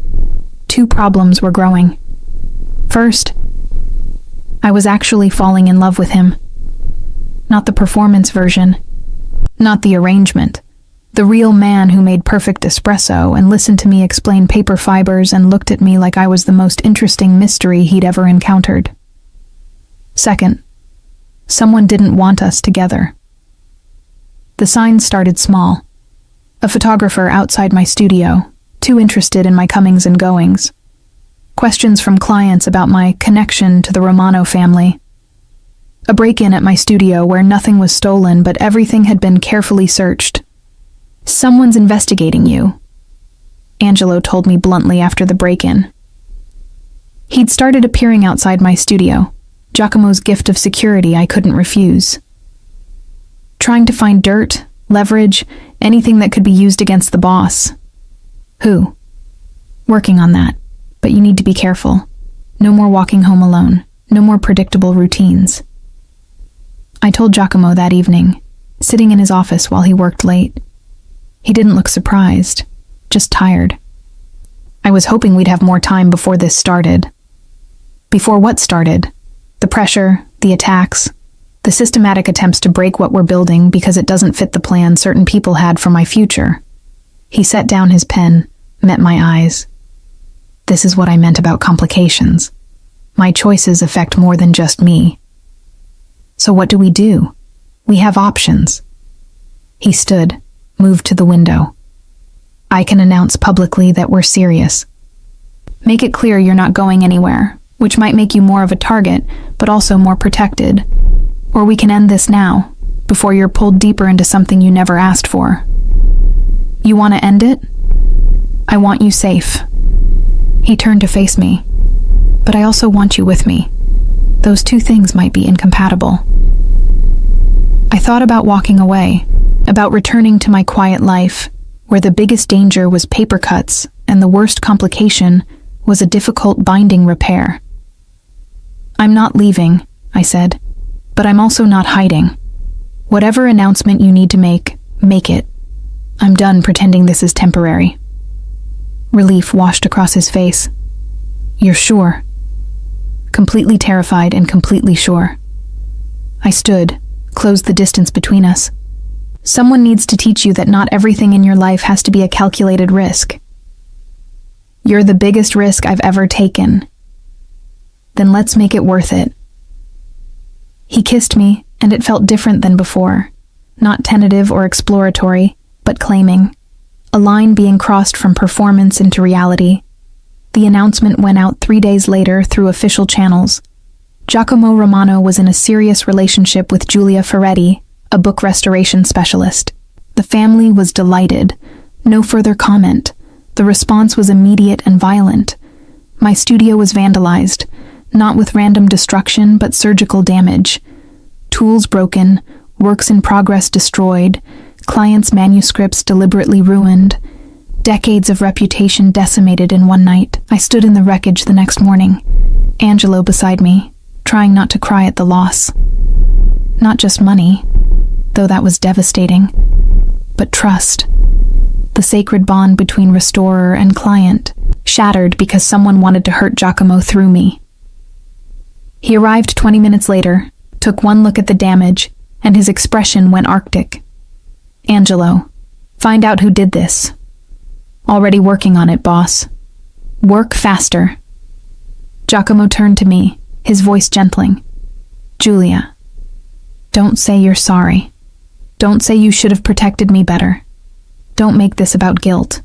2 problems were growing. First, I was actually falling in love with him. Not the performance version, not the arrangement. The real man who made perfect espresso and listened to me explain paper fibers and looked at me like I was the most interesting mystery he'd ever encountered. Second, someone didn't want us together. The signs started small. A photographer outside my studio, too interested in my comings and goings. Questions from clients about my connection to the Romano family. A break-in at my studio where nothing was stolen but everything had been carefully searched. Someone's investigating you, Angelo told me bluntly after the break-in. He'd started appearing outside my studio, Giacomo's gift of security I couldn't refuse. Trying to find dirt, leverage, anything that could be used against the boss. Who? Working on that, but you need to be careful. No more walking home alone, no more predictable routines. I told Giacomo that evening, sitting in his office while he worked late. He didn't look surprised, just tired. I was hoping we'd have more time before this started. Before what started? The pressure, the attacks, the systematic attempts to break what we're building because it doesn't fit the plan certain people had for my future. He set down his pen, met my eyes. This is what I meant about complications. My choices affect more than just me. So what do? We have options. He stood, moved to the window. I can announce publicly that we're serious. Make it clear you're not going anywhere, which might make you more of a target, but also more protected. Or we can end this now, before you're pulled deeper into something you never asked for. You want to end it? I want you safe. He turned to face me. But I also want you with me. Those two things might be incompatible. I thought about walking away, about returning to my quiet life, where the biggest danger was paper cuts and the worst complication was a difficult binding repair. I'm not leaving, I said, but I'm also not hiding. Whatever announcement you need to make it. I'm done pretending this is temporary. Relief washed across his face. You're sure? Completely terrified and completely sure. I stood, closed the distance between us. Someone needs to teach you that not everything in your life has to be a calculated risk. You're the biggest risk I've ever taken. Then let's make it worth it. He kissed me, and it felt different than before. Not tentative or exploratory, but claiming. A line being crossed from performance into reality. The announcement went out 3 days later through official channels. Giacomo Romano was in a serious relationship with Giulia Ferretti, a book restoration specialist. The family was delighted. No further comment. The response was immediate and violent. My studio was vandalized, not with random destruction, but surgical damage. Tools broken, works in progress destroyed, clients' manuscripts deliberately ruined. Decades of reputation decimated in one night. I stood in the wreckage the next morning, Angelo beside me, trying not to cry at the loss. Not just money, though that was devastating, but trust. The sacred bond between restorer and client, shattered because someone wanted to hurt Giacomo through me. He arrived 20 minutes later, took one look at the damage, and his expression went arctic. Angelo, find out who did this. Already working on it, boss. Work faster. Giacomo turned to me, his voice gentling. Giulia, don't say you're sorry. Don't say you should have protected me better. Don't make this about guilt.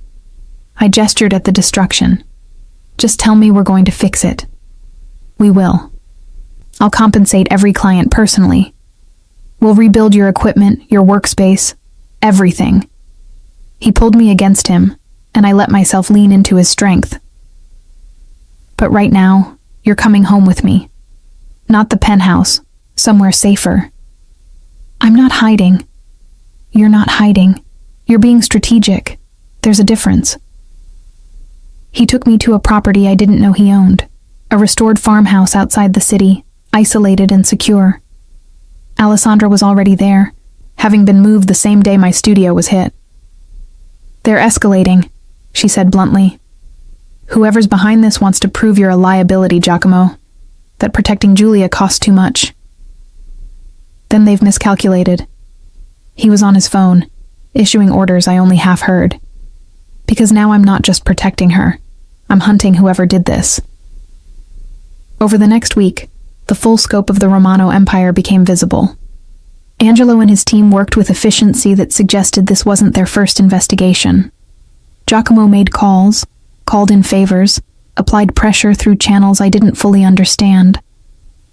I gestured at the destruction. Just tell me we're going to fix it. We will. I'll compensate every client personally. We'll rebuild your equipment, your workspace, everything. He pulled me against him, and I let myself lean into his strength. But right now, you're coming home with me. Not the penthouse, somewhere safer. I'm not hiding. You're not hiding. You're being strategic. There's a difference. He took me to a property I didn't know he owned, a restored farmhouse outside the city, isolated and secure. Alessandra was already there, having been moved the same day my studio was hit. They're escalating, she said bluntly. Whoever's behind this wants to prove you're a liability, Giacomo, that protecting Giulia costs too much. Then they've miscalculated. He was on his phone, issuing orders I only half heard. Because now I'm not just protecting her, I'm hunting whoever did this. Over the next week, the full scope of the Romano Empire became visible. Angelo and his team worked with efficiency that suggested this wasn't their first investigation. Giacomo made calls, called in favors, applied pressure through channels I didn't fully understand.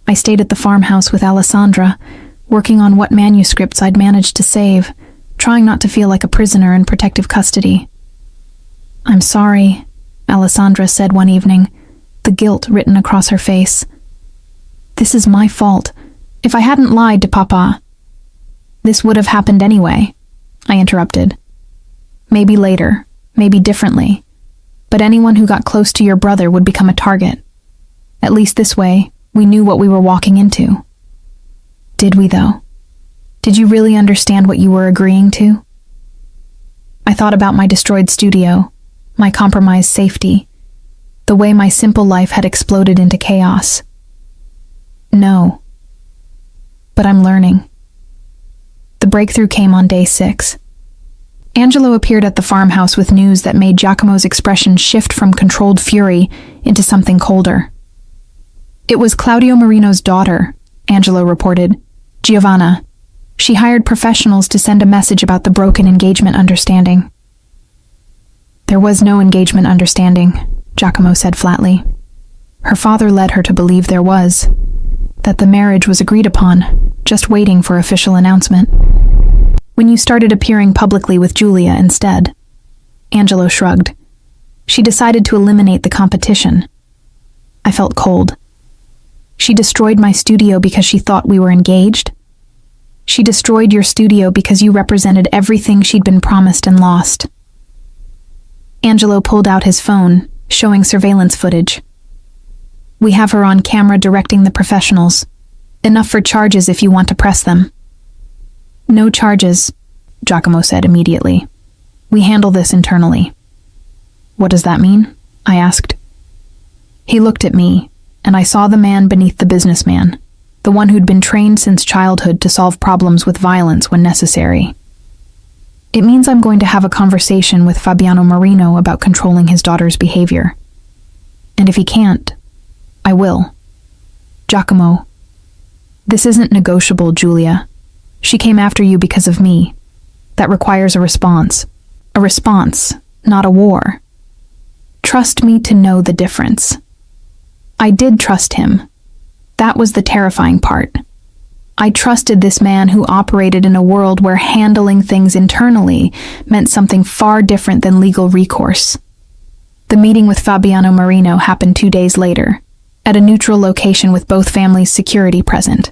I stayed at the farmhouse with Alessandra, working on what manuscripts I'd managed to save, trying not to feel like a prisoner in protective custody. "I'm sorry," Alessandra said one evening, the guilt written across her face. "This is my fault. If I hadn't lied to Papa..." "This would have happened anyway," I interrupted. "Maybe later, maybe differently, but anyone who got close to your brother would become a target. At least this way, we knew what we were walking into." "Did we, though? Did you really understand what you were agreeing to?" I thought about my destroyed studio, my compromised safety, the way my simple life had exploded into chaos. No. But I'm learning. The breakthrough came on day 6. Angelo appeared at the farmhouse with news that made Giacomo's expression shift from controlled fury into something colder. "It was Claudio Marino's daughter," Angelo reported, "Giovanna. She hired professionals to send a message about the broken engagement understanding." "There was no engagement understanding," Giacomo said flatly. "Her father led her to believe there was, that the marriage was agreed upon, just waiting for official announcement. When you started appearing publicly with Giulia instead." Angelo shrugged. "She decided to eliminate the competition." I felt cold. "She destroyed my studio because she thought we were engaged? She destroyed your studio because you represented everything she'd been promised and lost." Angelo pulled out his phone, showing surveillance footage. "We have her on camera directing the professionals. Enough for charges if you want to press them." "No charges," Giacomo said immediately. "We handle this internally." "What does that mean?" I asked. He looked at me, and I saw the man beneath the businessman, the one who'd been trained since childhood to solve problems with violence when necessary. "It means I'm going to have a conversation with Fabiano Marino about controlling his daughter's behavior. And if he can't, I will. Giacomo, this isn't negotiable, Giulia. She came after you because of me. That requires a response. A response, not a war. Trust me to know the difference." I did trust him. That was the terrifying part. I trusted this man who operated in a world where handling things internally meant something far different than legal recourse. The meeting with Fabiano Marino happened 2 days later, at a neutral location with both families' security present.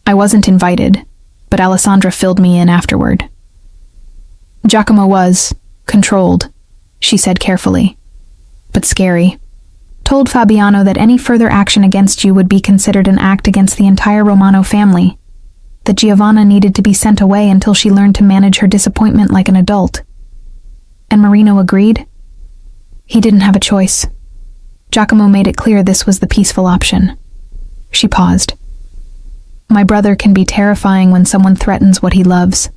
I wasn't invited, but Alessandra filled me in afterward. "Giacomo was controlled," she said carefully, "but scary. Told Fabiano that any further action against you would be considered an act against the entire Romano family, that Giovanna needed to be sent away until she learned to manage her disappointment like an adult. And Marino agreed? He didn't have a choice. Giacomo made it clear this was the peaceful option." She paused. "My brother can be terrifying when someone threatens what he loves."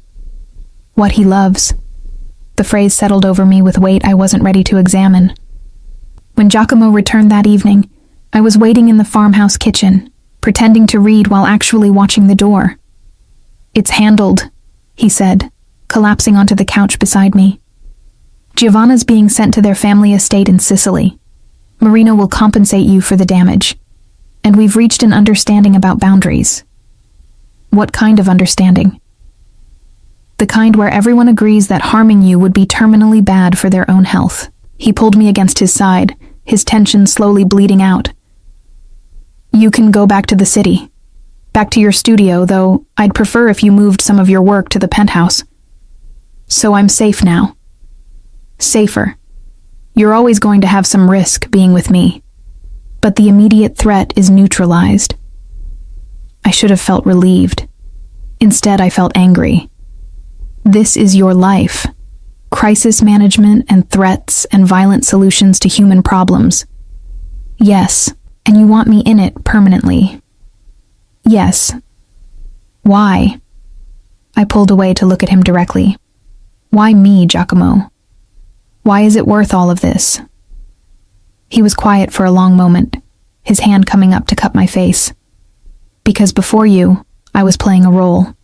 What he loves. The phrase settled over me with weight I wasn't ready to examine. When Giacomo returned that evening, I was waiting in the farmhouse kitchen, pretending to read while actually watching the door. "It's handled," he said, collapsing onto the couch beside me. "Giovanna's being sent to their family estate in Sicily. Marino will compensate you for the damage. And we've reached an understanding about boundaries." "What kind of understanding?" "The kind where everyone agrees that harming you would be terminally bad for their own health." He pulled me against his side, his tension slowly bleeding out. "You can go back to the city. Back to your studio, though I'd prefer if you moved some of your work to the penthouse. So I'm safe now. Safer. You're always going to have some risk being with me. But the immediate threat is neutralized." I should have felt relieved. Instead, I felt angry. This is your life. Crisis management and threats and violent solutions to human problems. Yes, and you want me in it permanently. Yes. Why? I pulled away to look at him directly. Why me, Giacomo? Why is it worth all of this? He was quiet for a long moment, his hand coming up to cup my face. Because before you, I was playing a role.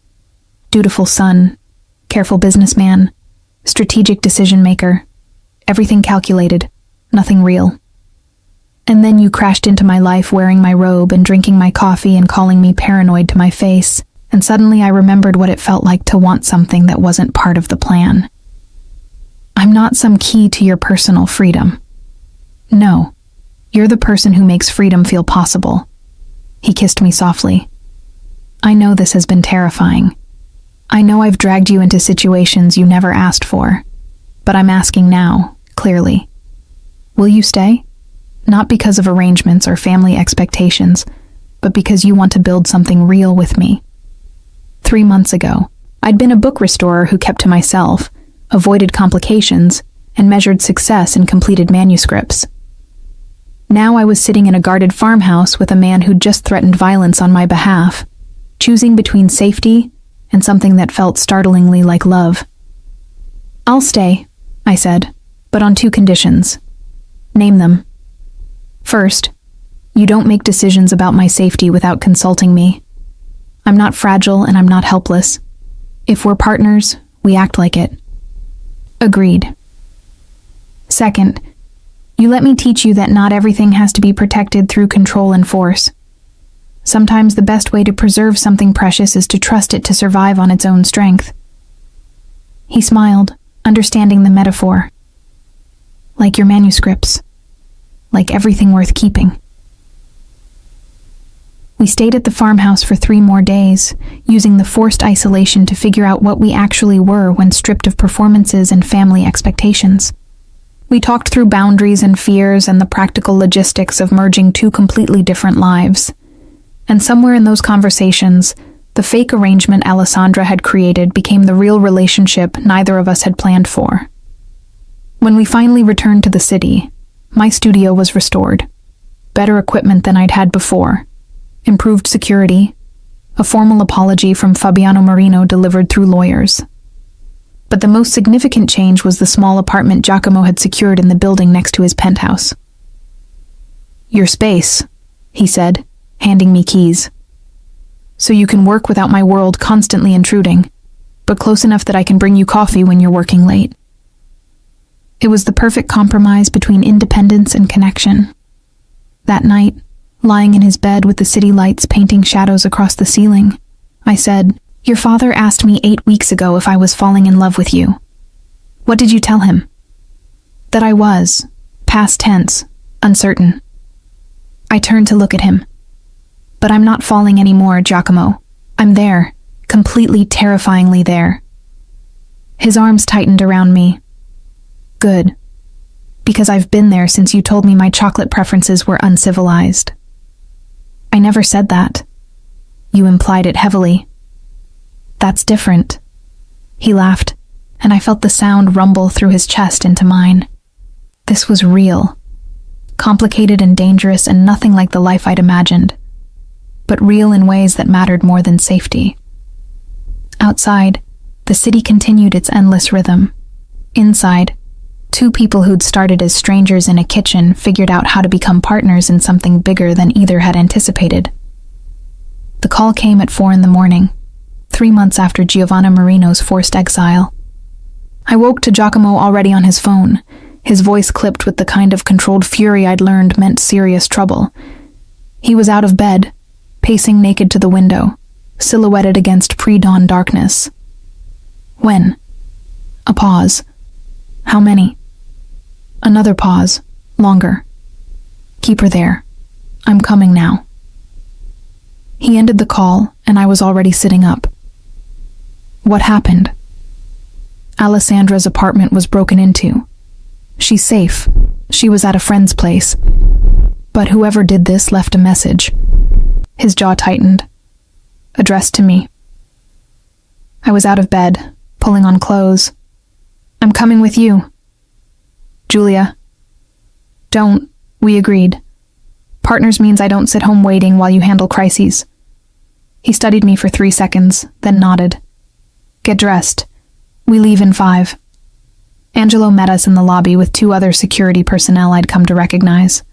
Dutiful son, careful businessman, strategic decision maker, everything calculated, nothing real. And then you crashed into my life wearing my robe and drinking my coffee and calling me paranoid to my face, and suddenly I remembered what it felt like to want something that wasn't part of the plan. I'm not some key to your personal freedom. No, you're the person who makes freedom feel possible. He kissed me softly. I know this has been terrifying. I know I've dragged you into situations you never asked for, but I'm asking now, clearly. Will you stay? Not because of arrangements or family expectations, but because you want to build something real with me. 3 months ago, I'd been a book restorer who kept to myself, avoided complications, and measured success in completed manuscripts. Now I was sitting in a guarded farmhouse with a man who'd just threatened violence on my behalf, choosing between safety and something that felt startlingly like love. I'll stay, I said, but on 2 conditions. Name them. First, you don't make decisions about my safety without consulting me. I'm not fragile and I'm not helpless. If we're partners, we act like it. Agreed. Second, you let me teach you that not everything has to be protected through control and force. Sometimes the best way to preserve something precious is to trust it to survive on its own strength. He smiled, understanding the metaphor. Like your manuscripts. Like everything worth keeping. We stayed at the farmhouse for 3 more days, using the forced isolation to figure out what we actually were when stripped of performances and family expectations. We talked through boundaries and fears and the practical logistics of merging 2 completely different lives. And somewhere in those conversations, the fake arrangement Alessandra had created became the real relationship neither of us had planned for. When we finally returned to the city, my studio was restored. Better equipment than I'd had before. Improved security. A formal apology from Fabiano Marino delivered through lawyers. But the most significant change was the small apartment Giacomo had secured in the building next to his penthouse. Your space, he said, handing me keys. So you can work without my world constantly intruding, but close enough that I can bring you coffee when you're working late. It was the perfect compromise between independence and connection. That night, lying in his bed with the city lights painting shadows across the ceiling, I said, Your father asked me 8 weeks ago if I was falling in love with you. What did you tell him? That I was, past tense, uncertain. I turned to look at him. But I'm not falling anymore, Giacomo. I'm there, completely terrifyingly there. His arms tightened around me. Good. Because I've been there since you told me my chocolate preferences were uncivilized. I never said that. You implied it heavily. That's different. He laughed, and I felt the sound rumble through his chest into mine. This was real. Complicated and dangerous and nothing like the life I'd imagined. But real in ways that mattered more than safety. Outside, the city continued its endless rhythm. Inside, 2 people who'd started as strangers in a kitchen figured out how to become partners in something bigger than either had anticipated. The call came at 4 a.m, 3 months after Giovanna Marino's forced exile. I woke to Giacomo already on his phone, his voice clipped with the kind of controlled fury I'd learned meant serious trouble. He was out of bed, pacing naked to the window, silhouetted against pre-dawn darkness. When? A pause. How many? Another pause, longer. Keep her there. I'm coming now. He ended the call, and I was already sitting up. What happened? Alessandra's apartment was broken into. She's safe. She was at a friend's place. But whoever did this left a message. His jaw tightened. Addressed to me. I was out of bed, pulling on clothes. I'm coming with you. Julia. Don't. We agreed. Partners means I don't sit home waiting while you handle crises. He studied me for 3 seconds, then nodded. Get dressed. We leave in 5. Angelo met us in the lobby with 2 other security personnel I'd come to recognize.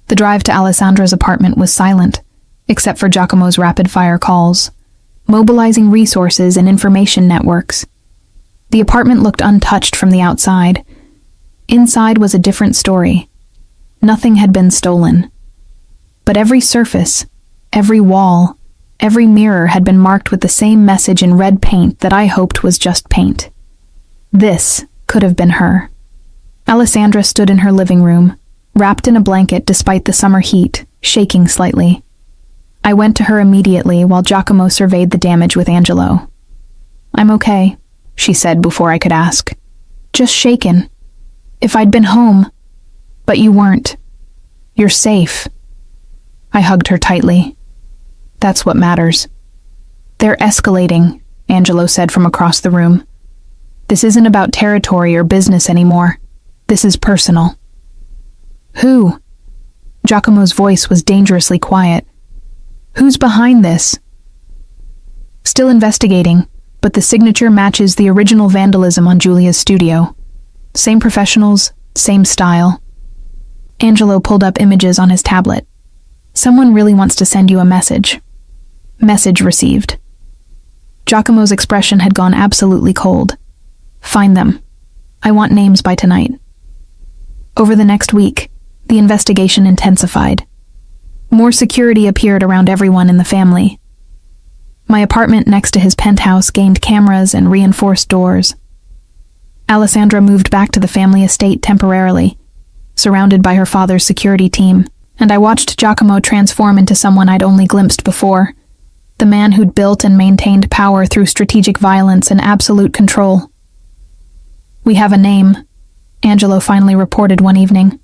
The drive to Alessandra's apartment was silent, except for Giacomo's rapid-fire calls, mobilizing resources and information networks. The apartment looked untouched from the outside. Inside was a different story. Nothing had been stolen. But every surface, every wall, every mirror had been marked with the same message in red paint that I hoped was just paint. This could have been her. Alessandra stood in her living room, wrapped in a blanket despite the summer heat, shaking slightly. I went to her immediately while Giacomo surveyed the damage with Angelo. "I'm okay," she said before I could ask. "Just shaken. If I'd been home. But you weren't. You're safe." I hugged her tightly. "That's what matters." "They're escalating," Angelo said from across the room. "This isn't about territory or business anymore. This is personal." "Who?" Giacomo's voice was dangerously quiet. "Who's behind this?" "Still investigating, but the signature matches the original vandalism on Giulia's studio. Same professionals, same style." Angelo pulled up images on his tablet. "Someone really wants to send you a message." Message received. Giacomo's expression had gone absolutely cold. "Find them. I want names by tonight." Over the next week, the investigation intensified. More security appeared around everyone in the family. My apartment next to his penthouse gained cameras and reinforced doors. Alessandra moved back to the family estate temporarily, surrounded by her father's security team, and I watched Giacomo transform into someone I'd only glimpsed before, the man who'd built and maintained power through strategic violence and absolute control. "We have a name," Angelo finally reported one evening.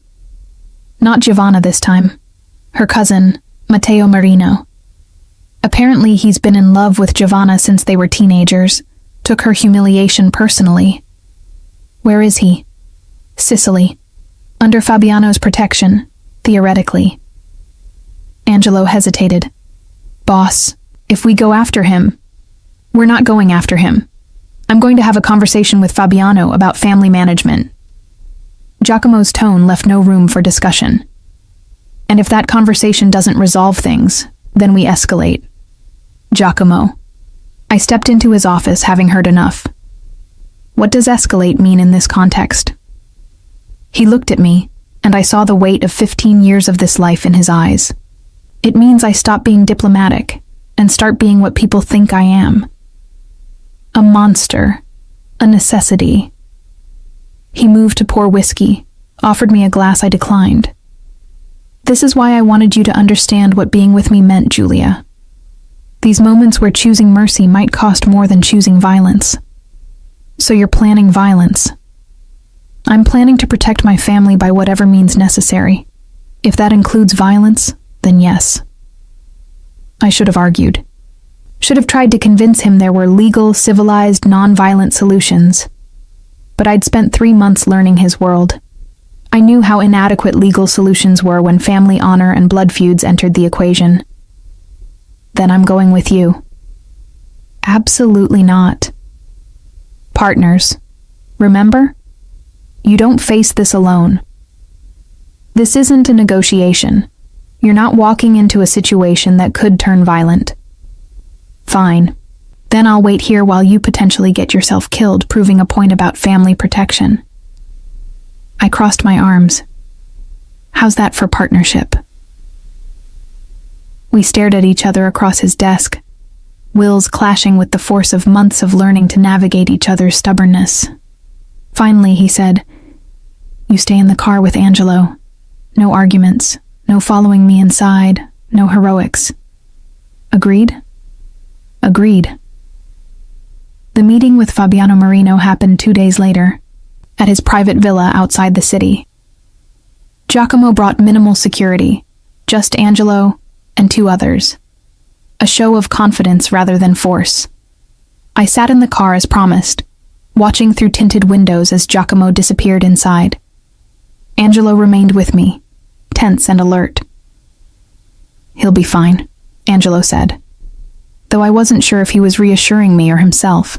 "Not Giovanna this time. Her cousin, Matteo Marino. Apparently he's been in love with Giovanna since they were teenagers, took her humiliation personally. Where is he?" "Sicily. Under Fabiano's protection, theoretically." Angelo hesitated. "Boss, if we go after him..." "We're not going after him. I'm going to have a conversation with Fabiano about family management." Giacomo's tone left no room for discussion. "And if that conversation doesn't resolve things, then we escalate." "Giacomo." I stepped into his office, having heard enough. "What does escalate mean in this context?" He looked at me, and I saw the weight of 15 years of this life in his eyes. "It means I stop being diplomatic and start being what people think I am. A monster. A necessity." He moved to pour whiskey, offered me a glass I declined. "This is why I wanted you to understand what being with me meant, Giulia. These moments where choosing mercy might cost more than choosing violence. So you're planning violence. I'm planning to protect my family by whatever means necessary. If that includes violence, then yes." I should have argued. Should have tried to convince him there were legal, civilized, non-violent solutions. But I'd spent 3 months learning his world. I knew how inadequate legal solutions were when family honor and blood feuds entered the equation. "Then I'm going with you." "Absolutely not." "Partners. Remember? You don't face this alone. This isn't a negotiation. You're not walking into a situation that could turn violent." "Fine. Then I'll wait here while you potentially get yourself killed, proving a point about family protection." I crossed my arms. "How's that for partnership?" We stared at each other across his desk, wills clashing with the force of months of learning to navigate each other's stubbornness. Finally, he said, "You stay in the car with Angelo. No arguments, no following me inside, no heroics. Agreed?" "Agreed." The meeting with Fabiano Marino happened 2 days later, at his private villa outside the city. Giacomo brought minimal security, just Angelo and 2 others. A show of confidence rather than force. I sat in the car as promised, watching through tinted windows as Giacomo disappeared inside. Angelo remained with me, tense and alert. "He'll be fine," Angelo said, though I wasn't sure if he was reassuring me or himself.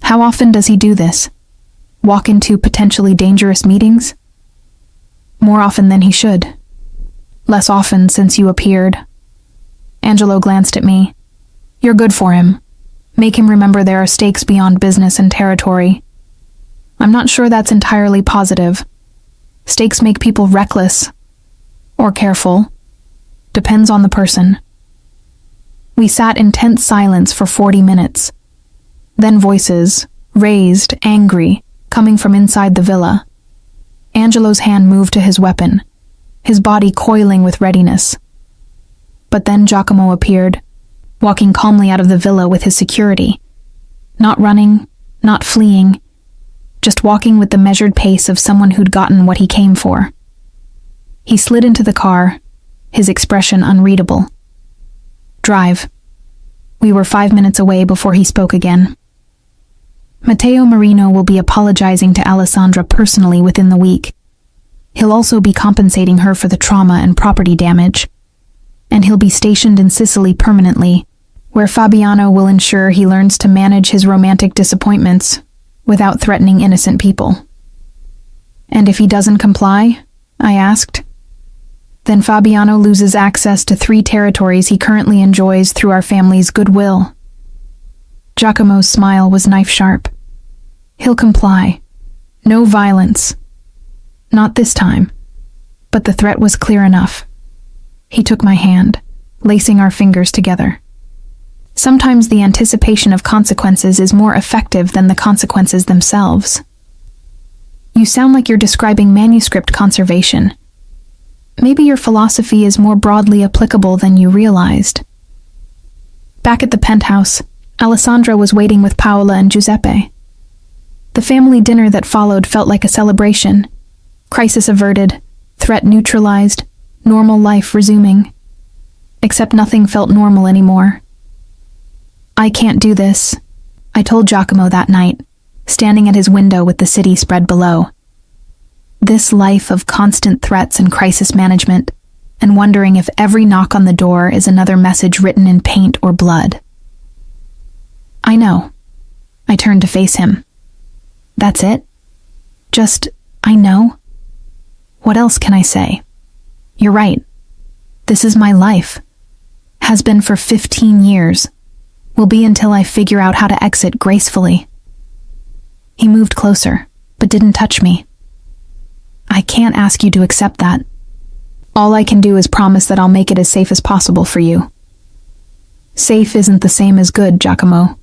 "How often does he do this? Walk into potentially dangerous meetings?" "More often than he should. Less often since you appeared." Angelo glanced at me. "You're good for him. Make him remember there are stakes beyond business and territory." "I'm not sure that's entirely positive. Stakes make people reckless. Or careful. Depends on the person. We sat in tense silence for 40 minutes. Then voices, raised, angry, coming from inside the villa. Angelo's hand moved to his weapon, his body coiling with readiness. But then Giacomo appeared, walking calmly out of the villa with his security. Not running, not fleeing, just walking with the measured pace of someone who'd gotten what he came for. He slid into the car, his expression unreadable. Drive. We were 5 minutes away before he spoke again. Matteo Marino will be apologizing to Alessandra personally within the week. He'll also be compensating her for the trauma and property damage. And he'll be stationed in Sicily permanently, where Fabiano will ensure he learns to manage his romantic disappointments without threatening innocent people. And if he doesn't comply, I asked, then Fabiano loses access to 3 territories he currently enjoys through our family's goodwill. Giacomo's smile was knife-sharp. He'll comply. No violence. Not this time. But the threat was clear enough. He took my hand, lacing our fingers together. Sometimes the anticipation of consequences is more effective than the consequences themselves. You sound like you're describing manuscript conservation. Maybe your philosophy is more broadly applicable than you realized. Back at the penthouse, Alessandra was waiting with Paola and Giuseppe. The family dinner that followed felt like a celebration. Crisis averted, threat neutralized, normal life resuming. Except nothing felt normal anymore. I can't do this, I told Giacomo that night, standing at his window with the city spread below. This life of constant threats and crisis management, and wondering if every knock on the door is another message written in paint or blood. I know. I turned to face him. That's it? Just, I know? What else can I say? You're right. This is my life. Has been for 15 years. Will be until I figure out how to exit gracefully. He moved closer, but didn't touch me. I can't ask you to accept that. All I can do is promise that I'll make it as safe as possible for you. Safe isn't the same as good, Giacomo.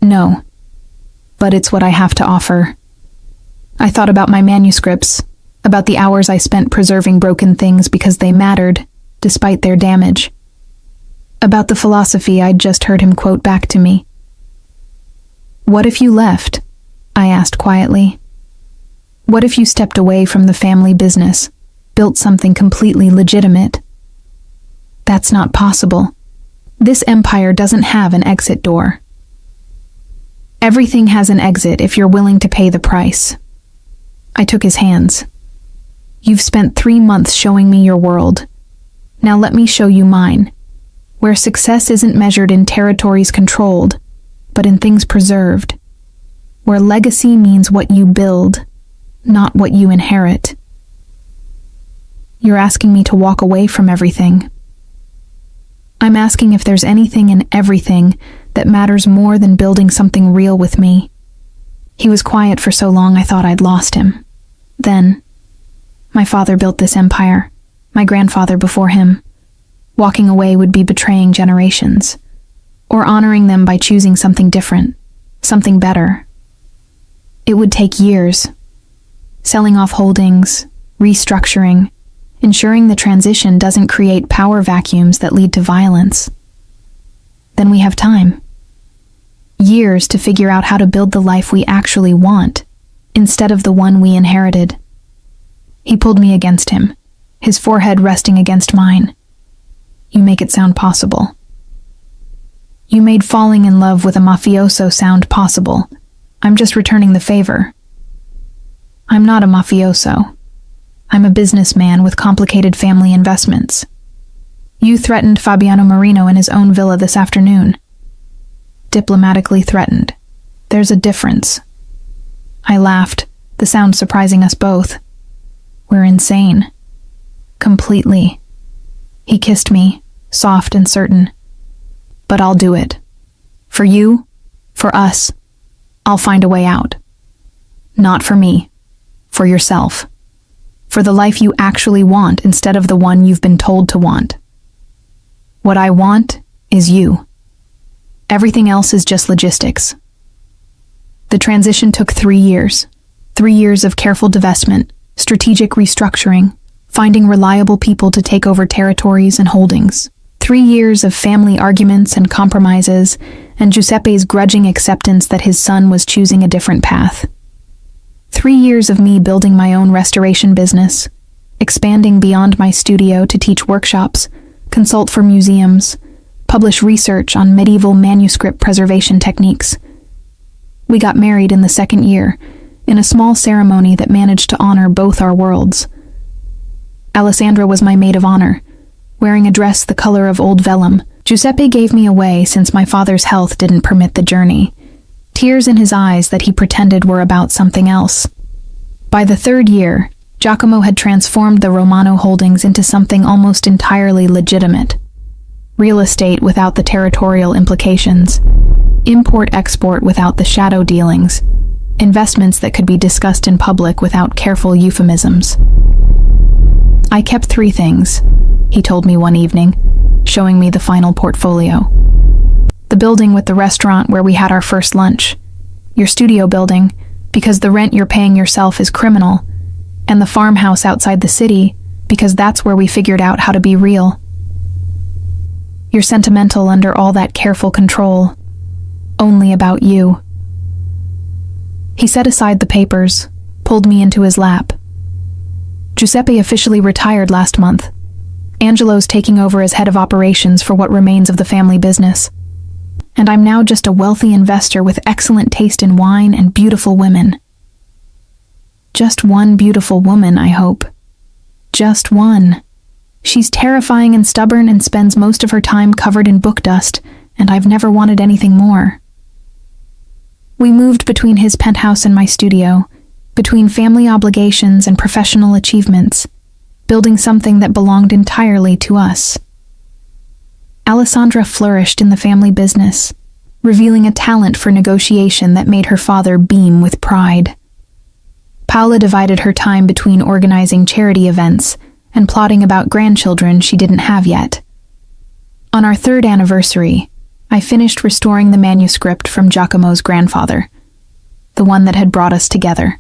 No. But it's what I have to offer. I thought about my manuscripts, about the hours I spent preserving broken things because they mattered, despite their damage. About the philosophy I'd just heard him quote back to me. What if you left? I asked quietly. What if you stepped away from the family business, built something completely legitimate? That's not possible. This empire doesn't have an exit door. Everything has an exit if you're willing to pay the price. I took his hands. You've spent 3 months showing me your world. Now let me show you mine, where success isn't measured in territories controlled, but in things preserved, where legacy means what you build, not what you inherit. You're asking me to walk away from everything. I'm asking if there's anything and everything that matters more than building something real with me. He was quiet for so long I thought I'd lost him. Then, my father built this empire, my grandfather before him. Walking away would be betraying generations, or honoring them by choosing something different, something better. It would take years. Selling off holdings, restructuring, ensuring the transition doesn't create power vacuums that lead to violence. Then we have time. Years to figure out how to build the life we actually want, instead of the one we inherited. He pulled me against him, his forehead resting against mine. You make it sound possible. You made falling in love with a mafioso sound possible. I'm just returning the favor. I'm not a mafioso. I'm a businessman with complicated family investments. You threatened Fabiano Marino in his own villa this afternoon. Diplomatically threatened. There's a difference. I laughed, the sound surprising us both. We're insane. Completely. He kissed me, soft and certain. But I'll do it. For you, for us, I'll find a way out. Not for me, for yourself. for the life you actually want instead of the one you've been told to want. What I want is you. Everything else is just logistics. The transition took 3 years. 3 years of careful divestment, strategic restructuring, finding reliable people to take over territories and holdings. 3 years of family arguments and compromises, and Giuseppe's grudging acceptance that his son was choosing a different path. 3 years of me building my own restoration business, expanding beyond my studio to teach workshops, consult for museums, publish research on medieval manuscript preservation techniques. We got married in the 2nd year, in a small ceremony that managed to honor both our worlds. Alessandra was my maid of honor, wearing a dress the color of old vellum. Giuseppe gave me away since my father's health didn't permit the journey, tears in his eyes that he pretended were about something else. By the 3rd year, Giacomo had transformed the Romano holdings into something almost entirely legitimate. Real estate without the territorial implications, import-export without the shadow dealings, investments that could be discussed in public without careful euphemisms. I kept 3 things, he told me one evening, showing me the final portfolio. The building with the restaurant where we had our first lunch, your studio building, because the rent you're paying yourself is criminal, and the farmhouse outside the city, because that's where we figured out how to be real. You're sentimental under all that careful control, only about you. He set aside the papers, pulled me into his lap. Giuseppe officially retired last month. Angelo's taking over as head of operations for what remains of the family business. And I'm now just a wealthy investor with excellent taste in wine and beautiful women. Just one beautiful woman, I hope. Just one. She's terrifying and stubborn and spends most of her time covered in book dust, and I've never wanted anything more. We moved between his penthouse and my studio, between family obligations and professional achievements, building something that belonged entirely to us. Alessandra flourished in the family business, revealing a talent for negotiation that made her father beam with pride. Paola divided her time between organizing charity events and plotting about grandchildren she didn't have yet. On our 3rd anniversary, I finished restoring the manuscript from Giacomo's grandfather, the one that had brought us together.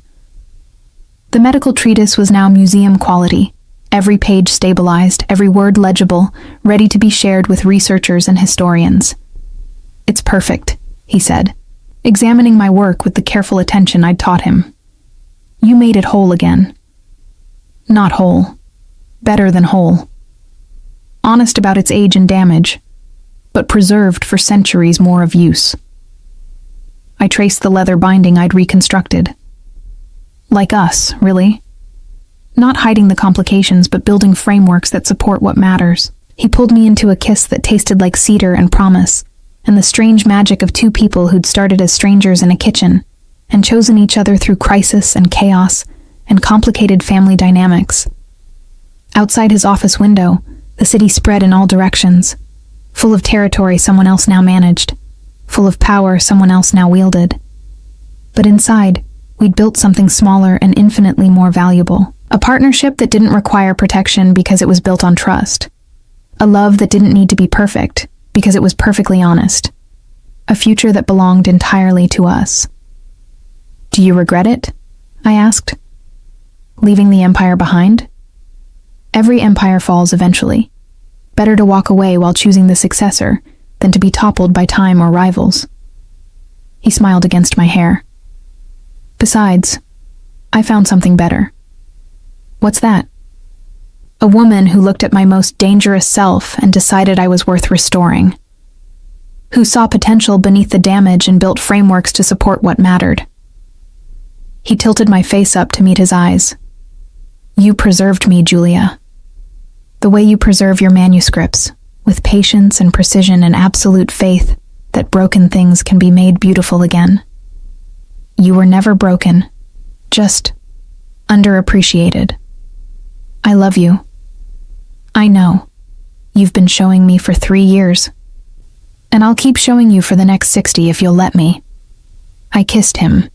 The medical treatise was now museum quality, every page stabilized, every word legible, ready to be shared with researchers and historians. "It's perfect," he said, examining my work with the careful attention I'd taught him. "You made it whole again." Not whole. Better than whole. Honest about its age and damage, but preserved for centuries more of use. I traced the leather binding I'd reconstructed. Like us, really. Not hiding the complications, but building frameworks that support what matters. He pulled me into a kiss that tasted like cedar and promise, and the strange magic of 2 people who'd started as strangers in a kitchen, and chosen each other through crisis and chaos and complicated family dynamics. Outside his office window, the city spread in all directions, full of territory someone else now managed, full of power someone else now wielded. But inside, we'd built something smaller and infinitely more valuable. A partnership that didn't require protection because it was built on trust. A love that didn't need to be perfect because it was perfectly honest. A future that belonged entirely to us. "Do you regret it?" I asked. "Leaving the empire behind?" Every empire falls eventually. Better to walk away while choosing the successor than to be toppled by time or rivals. He smiled against my hair. "Besides, I found something better." "What's that?" "A woman who looked at my most dangerous self and decided I was worth restoring. Who saw potential beneath the damage and built frameworks to support what mattered." He tilted my face up to meet his eyes. "You preserved me, Julia. The way you preserve your manuscripts, with patience and precision and absolute faith that broken things can be made beautiful again. You were never broken, just underappreciated. I love you. I know. You've been showing me for 3 years. And I'll keep showing you for the next 60 if you'll let me." I kissed him,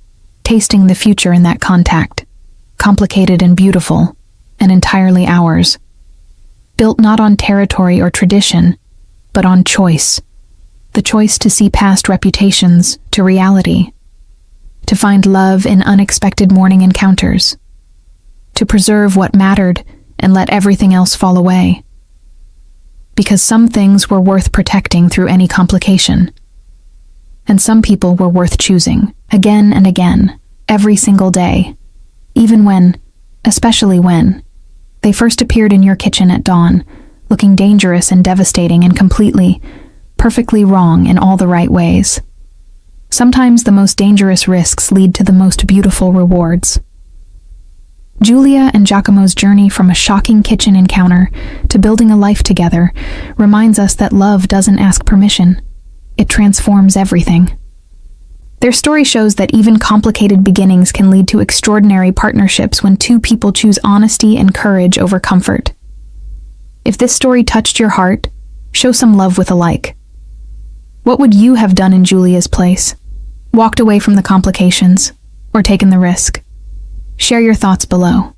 tasting the future in that contact, complicated and beautiful, and entirely ours. Built not on territory or tradition, but on choice. The choice to see past reputations to reality. To find love in unexpected morning encounters. To preserve what mattered and let everything else fall away. Because some things were worth protecting through any complication. And some people were worth choosing, again and again, every single day. Even when, especially when, they first appeared in your kitchen at dawn, looking dangerous and devastating and completely, perfectly wrong in all the right ways. Sometimes the most dangerous risks lead to the most beautiful rewards. Giulia and Giacomo's journey from a shocking kitchen encounter to building a life together reminds us that love doesn't ask permission. It transforms everything. Their story shows that even complicated beginnings can lead to extraordinary partnerships when two people choose honesty and courage over comfort. If this story touched your heart, show some love with a like. What would you have done in Giulia's place? Walked away from the complications, or taken the risk? Share your thoughts below.